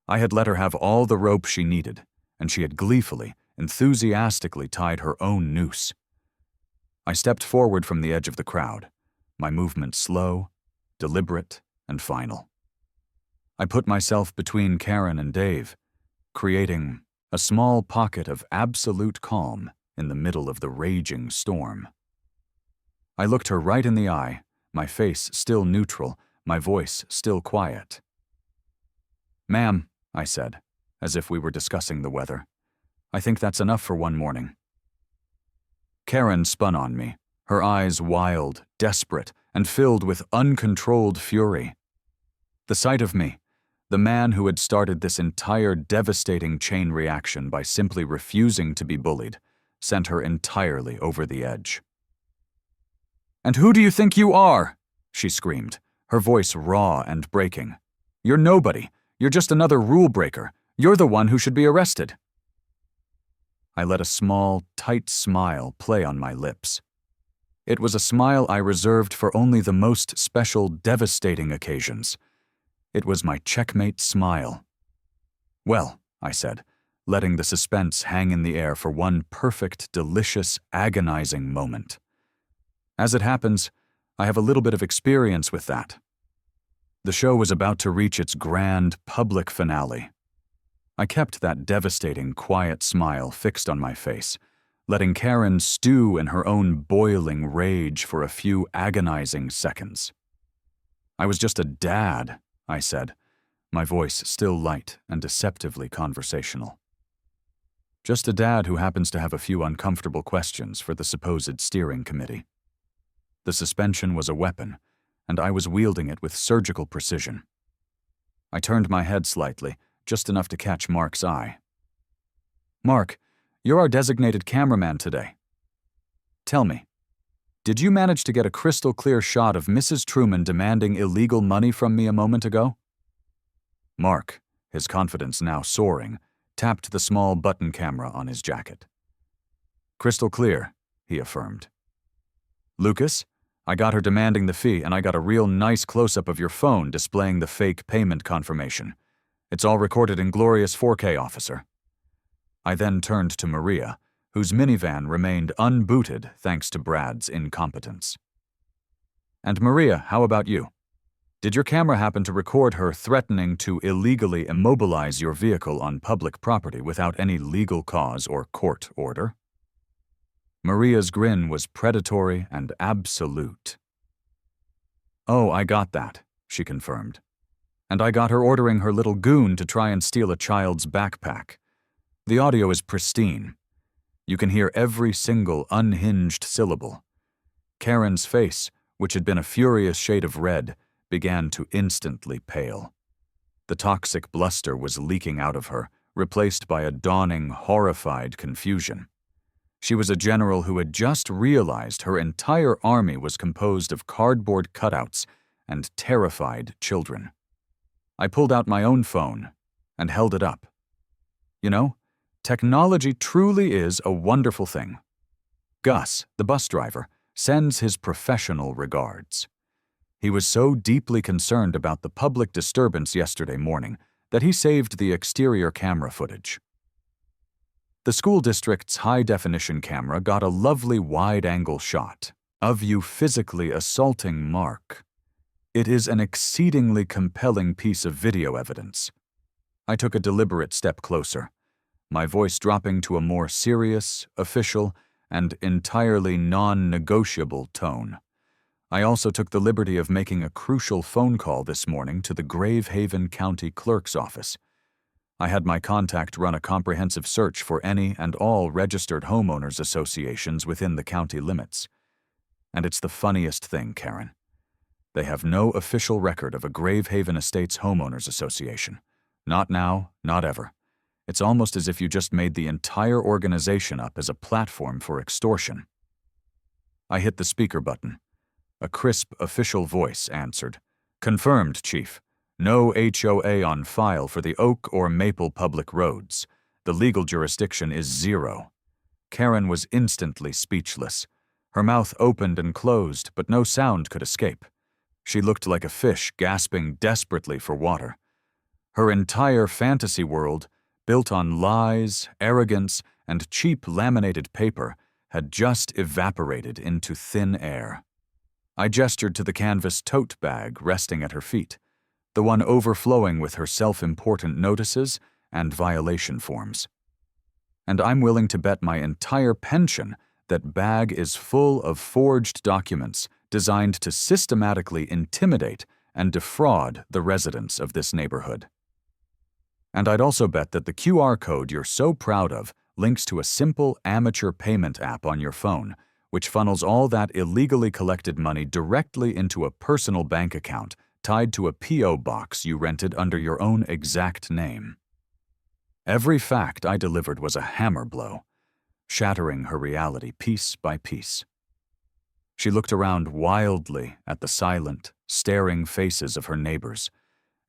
I had let her have all the rope she needed, and she had gleefully, enthusiastically tied her own noose. I stepped forward from the edge of the crowd, my movement slow, deliberate, and final. I put myself between Karen and Dave, creating a small pocket of absolute calm in the middle of the raging storm. I looked her right in the eye, my face still neutral, my voice still quiet. "Ma'am," I said, as if we were discussing the weather, "I think that's enough for one morning." Karen spun on me, her eyes wild, desperate, and filled with uncontrolled fury. The sight of me, the man who had started this entire devastating chain reaction by simply refusing to be bullied, sent her entirely over the edge. "And who do you think you are?" she screamed, her voice raw and breaking. "You're nobody. You're just another rule breaker. You're the one who should be arrested." I let a small, tight smile play on my lips. It was a smile I reserved for only the most special, devastating occasions. It was my checkmate smile. "Well," I said, letting the suspense hang in the air for one perfect, delicious, agonizing moment. "As it happens, I have a little bit of experience with that." The show was about to reach its grand, public finale. I kept that devastating, quiet smile fixed on my face, letting Karen stew in her own boiling rage for a few agonizing seconds. "I was just a dad," I said, my voice still light and deceptively conversational. "Just a dad who happens to have a few uncomfortable questions for the supposed steering committee." The suspension was a weapon, and I was wielding it with surgical precision. I turned my head slightly, just enough to catch Mark's eye. "Mark, you're our designated cameraman today. Tell me, did you manage to get a crystal clear shot of Mrs. Truman demanding illegal money from me a moment ago?" Mark, his confidence now soaring, tapped the small button camera on his jacket. "Crystal clear," he affirmed. "Lucas, I got her demanding the fee, and I got a real nice close-up of your phone displaying the fake payment confirmation. It's all recorded in glorious 4K, officer." I then turned to Maria, whose minivan remained unbooted thanks to Brad's incompetence. "And Maria, how about you? Did your camera happen to record her threatening to illegally immobilize your vehicle on public property without any legal cause or court order?" Maria's grin was predatory and absolute. "Oh, I got that," she confirmed. "And I got her ordering her little goon to try and steal a child's backpack. The audio is pristine. You can hear every single unhinged syllable." Karen's face, which had been a furious shade of red, began to instantly pale. The toxic bluster was leaking out of her, replaced by a dawning, horrified confusion. She was a general who had just realized her entire army was composed of cardboard cutouts and terrified children. I pulled out my own phone and held it up. You know, technology truly is a wonderful thing. Gus, the bus driver, sends his professional regards. He was so deeply concerned about the public disturbance yesterday morning that he saved the exterior camera footage. The school district's high-definition camera got a lovely wide-angle shot of you physically assaulting Mark. It is an exceedingly compelling piece of video evidence. I took a deliberate step closer, my voice dropping to a more serious, official, and entirely non-negotiable tone. I also took the liberty of making a crucial phone call this morning to the Gravehaven County Clerk's office. I had my contact run a comprehensive search for any and all registered homeowners associations within the county limits. And it's the funniest thing, Karen. They have no official record of a Gravehaven Estates Homeowners Association. Not now, not ever. It's almost as if you just made the entire organization up as a platform for extortion. I hit the speaker button. A crisp, official voice answered. Confirmed, Chief. No HOA on file for the Oak or Maple public roads. The legal jurisdiction is 0. Karen was instantly speechless. Her mouth opened and closed, but no sound could escape. She looked like a fish gasping desperately for water. Her entire fantasy world, built on lies, arrogance, and cheap laminated paper, had just evaporated into thin air. I gestured to the canvas tote bag resting at her feet, the one overflowing with her self-important notices and violation forms. And I'm willing to bet my entire pension that bag is full of forged documents designed to systematically intimidate and defraud the residents of this neighborhood. And I'd also bet that the QR code you're so proud of links to a simple amateur payment app on your phone, which funnels all that illegally collected money directly into a personal bank account tied to a P.O. box you rented under your own exact name. Every fact I delivered was a hammer blow, shattering her reality piece by piece. She looked around wildly at the silent, staring faces of her neighbors,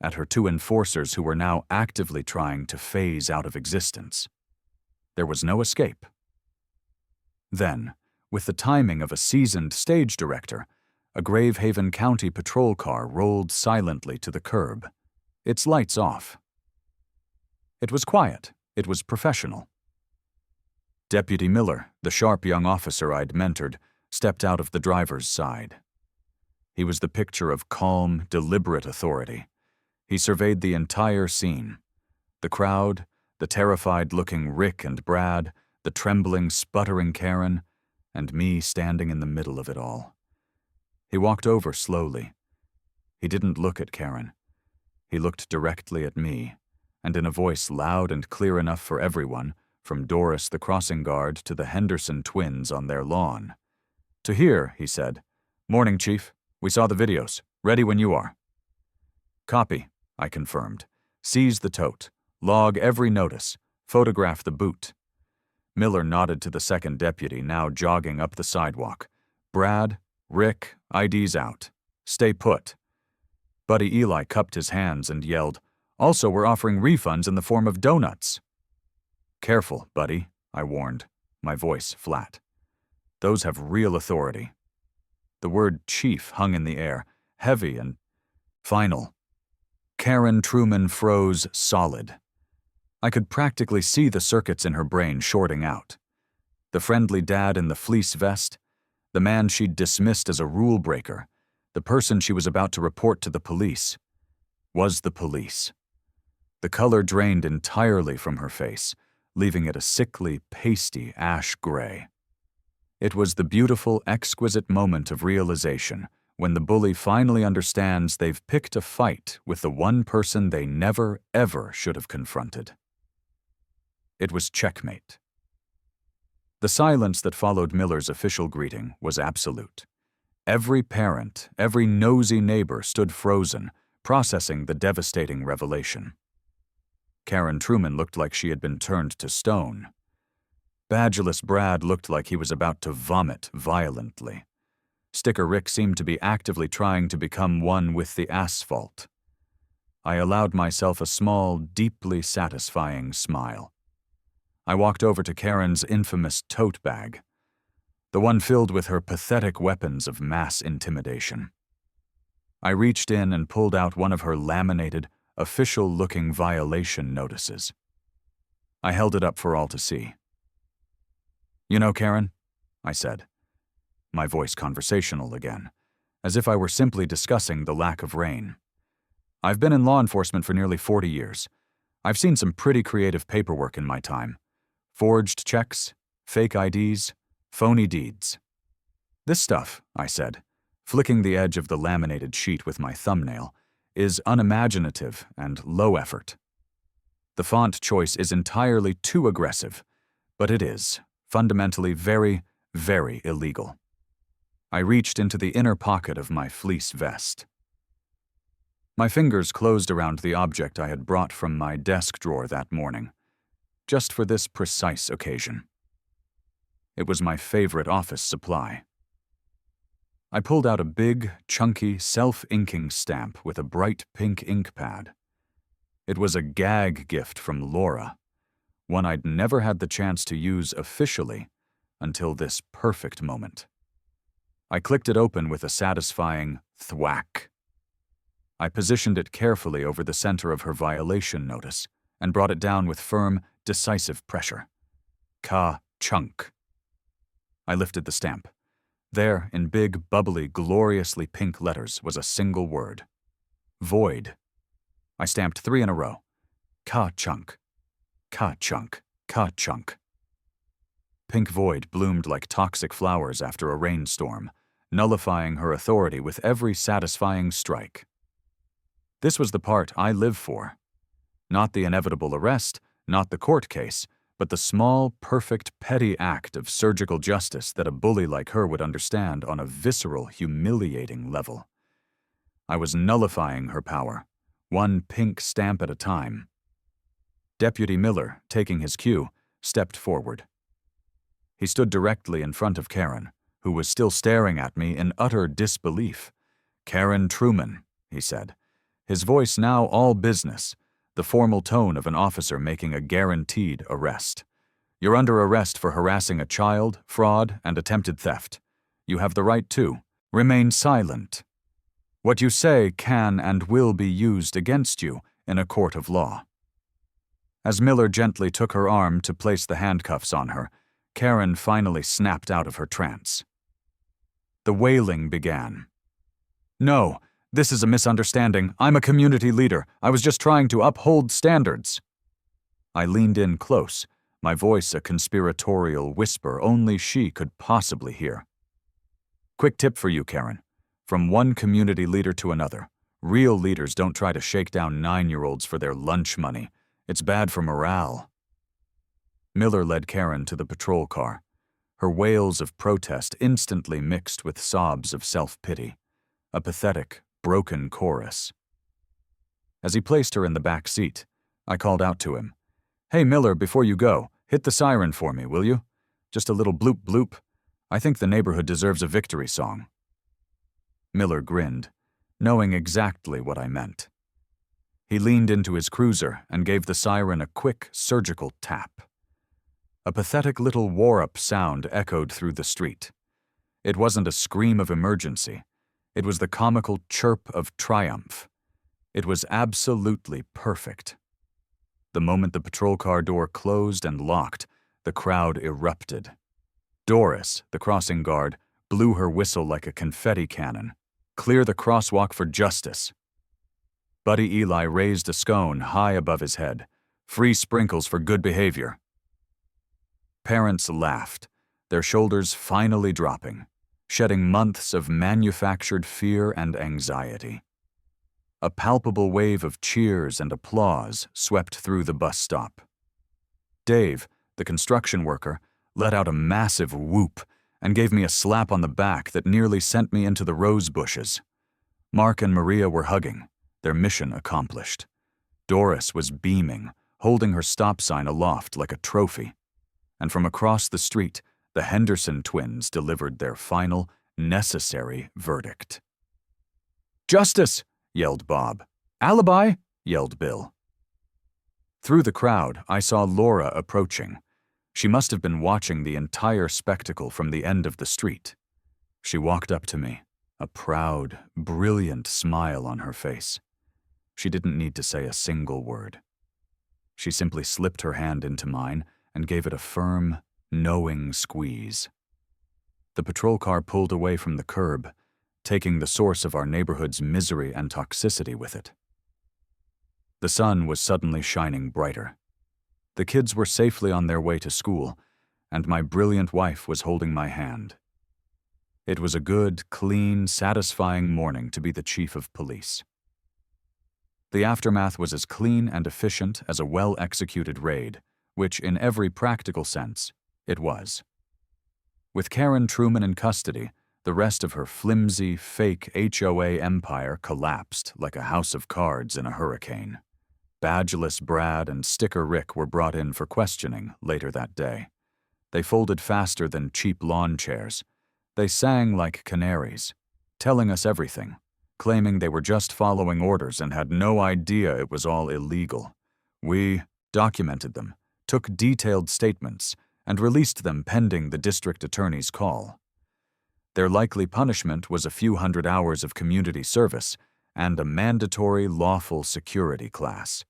at her 2 enforcers who were now actively trying to phase out of existence. There was no escape. Then, with the timing of a seasoned stage director, a Gravehaven County patrol car rolled silently to the curb, its lights off. It was quiet. It was professional. Deputy Miller, the sharp young officer I'd mentored, stepped out of the driver's side. He was the picture of calm, deliberate authority. He surveyed the entire scene. The crowd, the terrified-looking Rick and Brad, the trembling, sputtering Karen, and me standing in the middle of it all. He walked over slowly. He didn't look at Karen. He looked directly at me, and in a voice loud and clear enough for everyone, from Doris the crossing guard to the Henderson twins on their lawn. To hear, he said, "Morning, Chief. We saw the videos. Ready when you are." "Copy," I confirmed. "Seize the tote. Log every notice. Photograph the boot." Miller nodded to the second deputy, now jogging up the sidewalk. "Brad, Rick, ID's out. Stay put." Buddy Eli cupped his hands and yelled, "Also, we're offering refunds in the form of donuts." "Careful, Buddy," I warned, my voice flat. "Those have real authority." The word chief hung in the air, heavy and final. Karen Truman froze solid. I could practically see the circuits in her brain shorting out. The friendly dad in the fleece vest, the man she'd dismissed as a rule breaker, the person she was about to report to the police, was the police. The color drained entirely from her face, leaving it a sickly, pasty ash gray. It was the beautiful, exquisite moment of realization when the bully finally understands they've picked a fight with the one person they never, ever should have confronted. It was checkmate. The silence that followed Miller's official greeting was absolute. Every parent, every nosy neighbor stood frozen, processing the devastating revelation. Karen Truman looked like she had been turned to stone. Badgeless Brad looked like he was about to vomit violently. Sticker Rick seemed to be actively trying to become one with the asphalt. I allowed myself a small, deeply satisfying smile. I walked over to Karen's infamous tote bag, the one filled with her pathetic weapons of mass intimidation. I reached in and pulled out one of her laminated, official-looking violation notices. I held it up for all to see. "You know, Karen," I said, my voice conversational again, as if I were simply discussing the lack of rain. "I've been in law enforcement for nearly 40 years. I've seen some pretty creative paperwork in my time. Forged checks, fake IDs, phony deeds. This stuff," I said, flicking the edge of the laminated sheet with my thumbnail, "is unimaginative and low effort. The font choice is entirely too aggressive, but it is fundamentally very, very illegal." I reached into the inner pocket of my fleece vest. My fingers closed around the object I had brought from my desk drawer that morning, just for this precise occasion. It was my favorite office supply. I pulled out a big, chunky, self-inking stamp with a bright pink ink pad. It was a gag gift from Laura, one I'd never had the chance to use officially until this perfect moment. I clicked it open with a satisfying thwack. I positioned it carefully over the center of her violation notice and brought it down with firm, decisive pressure. Ka-chunk. I lifted the stamp. There, in big, bubbly, gloriously pink letters, was a single word. Void. I stamped 3 in a row. Ka-chunk. Ka-chunk. Ka-chunk. Pink void bloomed like toxic flowers after a rainstorm, nullifying her authority with every satisfying strike. This was the part I live for. Not the inevitable arrest, not the court case, but the small, perfect, petty act of surgical justice that a bully like her would understand on a visceral, humiliating level. I was nullifying her power, one pink stamp at a time. Deputy Miller, taking his cue, stepped forward. He stood directly in front of Karen, who was still staring at me in utter disbelief. "Karen Truman," he said, his voice now all business, the formal tone of an officer making a guaranteed arrest. "You're under arrest for harassing a child, fraud, and attempted theft. You have the right to remain silent. What you say can and will be used against you in a court of law." As Miller gently took her arm to place the handcuffs on her, Karen finally snapped out of her trance. The wailing began. "No, this is a misunderstanding. I'm a community leader. I was just trying to uphold standards." I leaned in close, my voice a conspiratorial whisper only she could possibly hear. "Quick tip for you, Karen. From one community leader to another, real leaders don't try to shake down 9-year-olds for their lunch money. It's bad for morale." Miller led Karen to the patrol car, her wails of protest instantly mixed with sobs of self-pity, a pathetic, broken chorus. As he placed her in the back seat, I called out to him, "Hey Miller, before you go, hit the siren for me, will you? Just a little bloop bloop. I think the neighborhood deserves a victory song." Miller grinned, knowing exactly what I meant. He leaned into his cruiser and gave the siren a quick, surgical tap. A pathetic little war-up sound echoed through the street. It wasn't a scream of emergency. It was the comical chirp of triumph. It was absolutely perfect. The moment the patrol car door closed and locked, the crowd erupted. Doris, the crossing guard, blew her whistle like a confetti cannon. "Clear the crosswalk for justice." Buddy Eli raised a scone high above his head. "Free sprinkles for good behavior." Parents laughed, their shoulders finally dropping, shedding months of manufactured fear and anxiety. A palpable wave of cheers and applause swept through the bus stop. Dave, the construction worker, let out a massive whoop and gave me a slap on the back that nearly sent me into the rose bushes. Mark and Maria were hugging, their mission accomplished. Doris was beaming, holding her stop sign aloft like a trophy. And from across the street, the Henderson twins delivered their final, necessary verdict. "Justice!" yelled Bob. "Alibi!" yelled Bill. Through the crowd, I saw Laura approaching, She must have been watching the entire spectacle from the end of the street. She walked up to me, a proud, brilliant smile on her face. She didn't need to say a single word. She simply slipped her hand into mine and gave it a firm, knowing squeeze. The patrol car pulled away from the curb, taking the source of our neighborhood's misery and toxicity with it. The sun was suddenly shining brighter. The kids were safely on their way to school, and my brilliant wife was holding my hand. It was a good, clean, satisfying morning to be the chief of police. The aftermath was as clean and efficient as a well-executed raid, which, in every practical sense, it was. With Karen Truman in custody, the rest of her flimsy, fake HOA empire collapsed like a house of cards in a hurricane. Badgeless Brad and Sticker Rick were brought in for questioning later that day. They folded faster than cheap lawn chairs. They sang like canaries, telling us everything, claiming they were just following orders and had no idea it was all illegal. We documented them, took detailed statements, and released them pending the district attorney's call. Their likely punishment was a few hundred hours of community service and a mandatory lawful security class.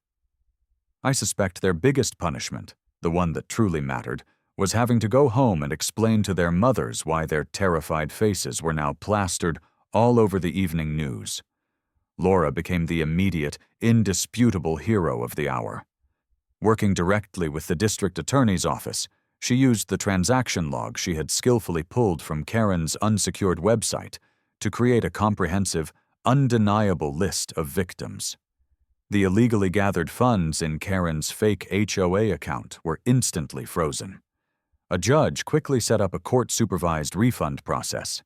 I suspect their biggest punishment, the one that truly mattered, was having to go home and explain to their mothers why their terrified faces were now plastered all over the evening news. Laura became the immediate, indisputable hero of the hour. Working directly with the district attorney's office, she used the transaction log she had skillfully pulled from Karen's unsecured website to create a comprehensive, undeniable list of victims. The illegally gathered funds in Karen's fake HOA account were instantly frozen. A judge quickly set up a court-supervised refund process.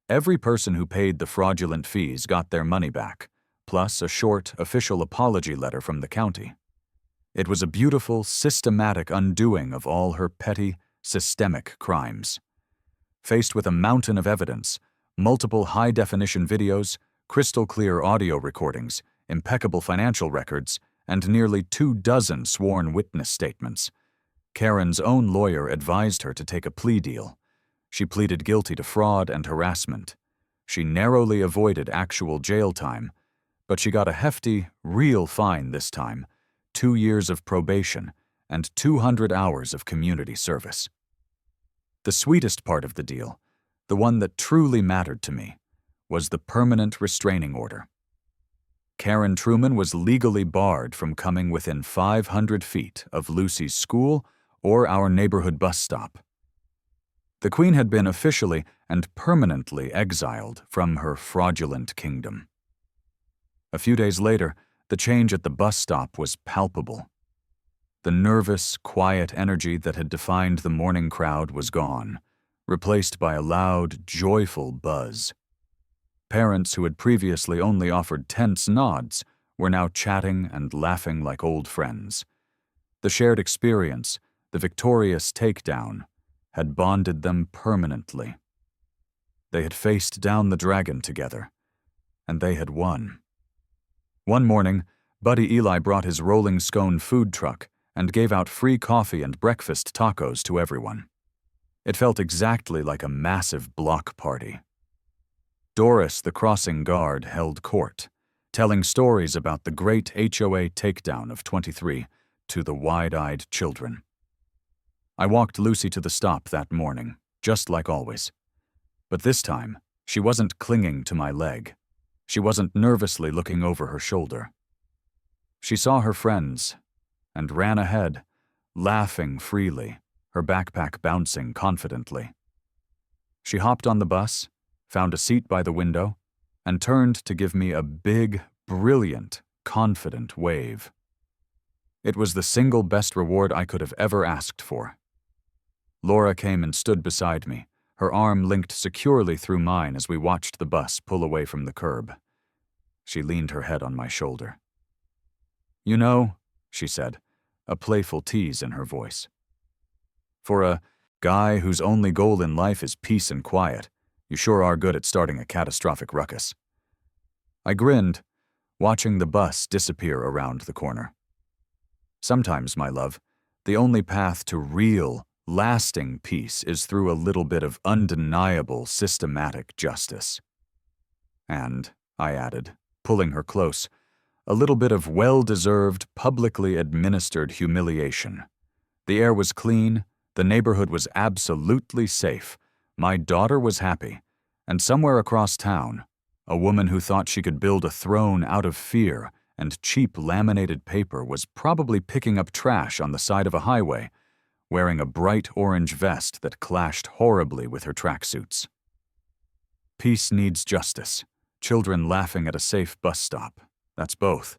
Every person who paid the fraudulent fees got their money back, plus a short, official apology letter from the county. It was a beautiful, systematic undoing of all her petty, systemic crimes. Faced with a mountain of evidence, multiple high-definition videos, crystal-clear audio recordings, impeccable financial records, and nearly 24 sworn witness statements, Karen's own lawyer advised her to take a plea deal. She pleaded guilty to fraud and harassment. She narrowly avoided actual jail time, but she got a hefty, real fine this time, 2 years of probation, and 200 hours of community service. The sweetest part of the deal, the one that truly mattered to me, was the permanent restraining order. Karen Truman was legally barred from coming within 500 feet of Lucy's school or our neighborhood bus stop. The Queen had been officially and permanently exiled from her fraudulent kingdom. A few days later, the change at the bus stop was palpable. The nervous, quiet energy that had defined the morning crowd was gone, replaced by a loud, joyful buzz. Parents who had previously only offered tense nods were now chatting and laughing like old friends. The shared experience, the victorious takedown, had bonded them permanently. They had faced down the dragon together, and they had won. One morning, Buddy Eli brought his rolling scone food truck and gave out free coffee and breakfast tacos to everyone. It felt exactly like a massive block party. Doris, the crossing guard, held court, telling stories about the great HOA takedown of 23 to the wide-eyed children. I walked Lucy to the stop that morning, just like always. But this time, she wasn't clinging to my leg. She wasn't nervously looking over her shoulder. She saw her friends and ran ahead, laughing freely, her backpack bouncing confidently. She hopped on the bus, found a seat by the window, and turned to give me a big, brilliant, confident wave. It was the single best reward I could have ever asked for. Laura came and stood beside me, her arm linked securely through mine as we watched the bus pull away from the curb. She leaned her head on my shoulder. "You know," she said, a playful tease in her voice, "for a guy whose only goal in life is peace and quiet, you sure are good at starting a catastrophic ruckus." I grinned, watching the bus disappear around the corner. Sometimes, my love, the only path to real, Lasting peace is through a little bit of undeniable systematic justice. And, I added, pulling her close, a little bit of well-deserved, publicly administered humiliation. The air was clean, the neighborhood was absolutely safe, my daughter was happy, and somewhere across town, a woman who thought she could build a throne out of fear and cheap laminated paper was probably picking up trash on the side of a highway, wearing a bright orange vest that clashed horribly with her tracksuits. Peace needs justice. Children laughing at a safe bus stop. That's both.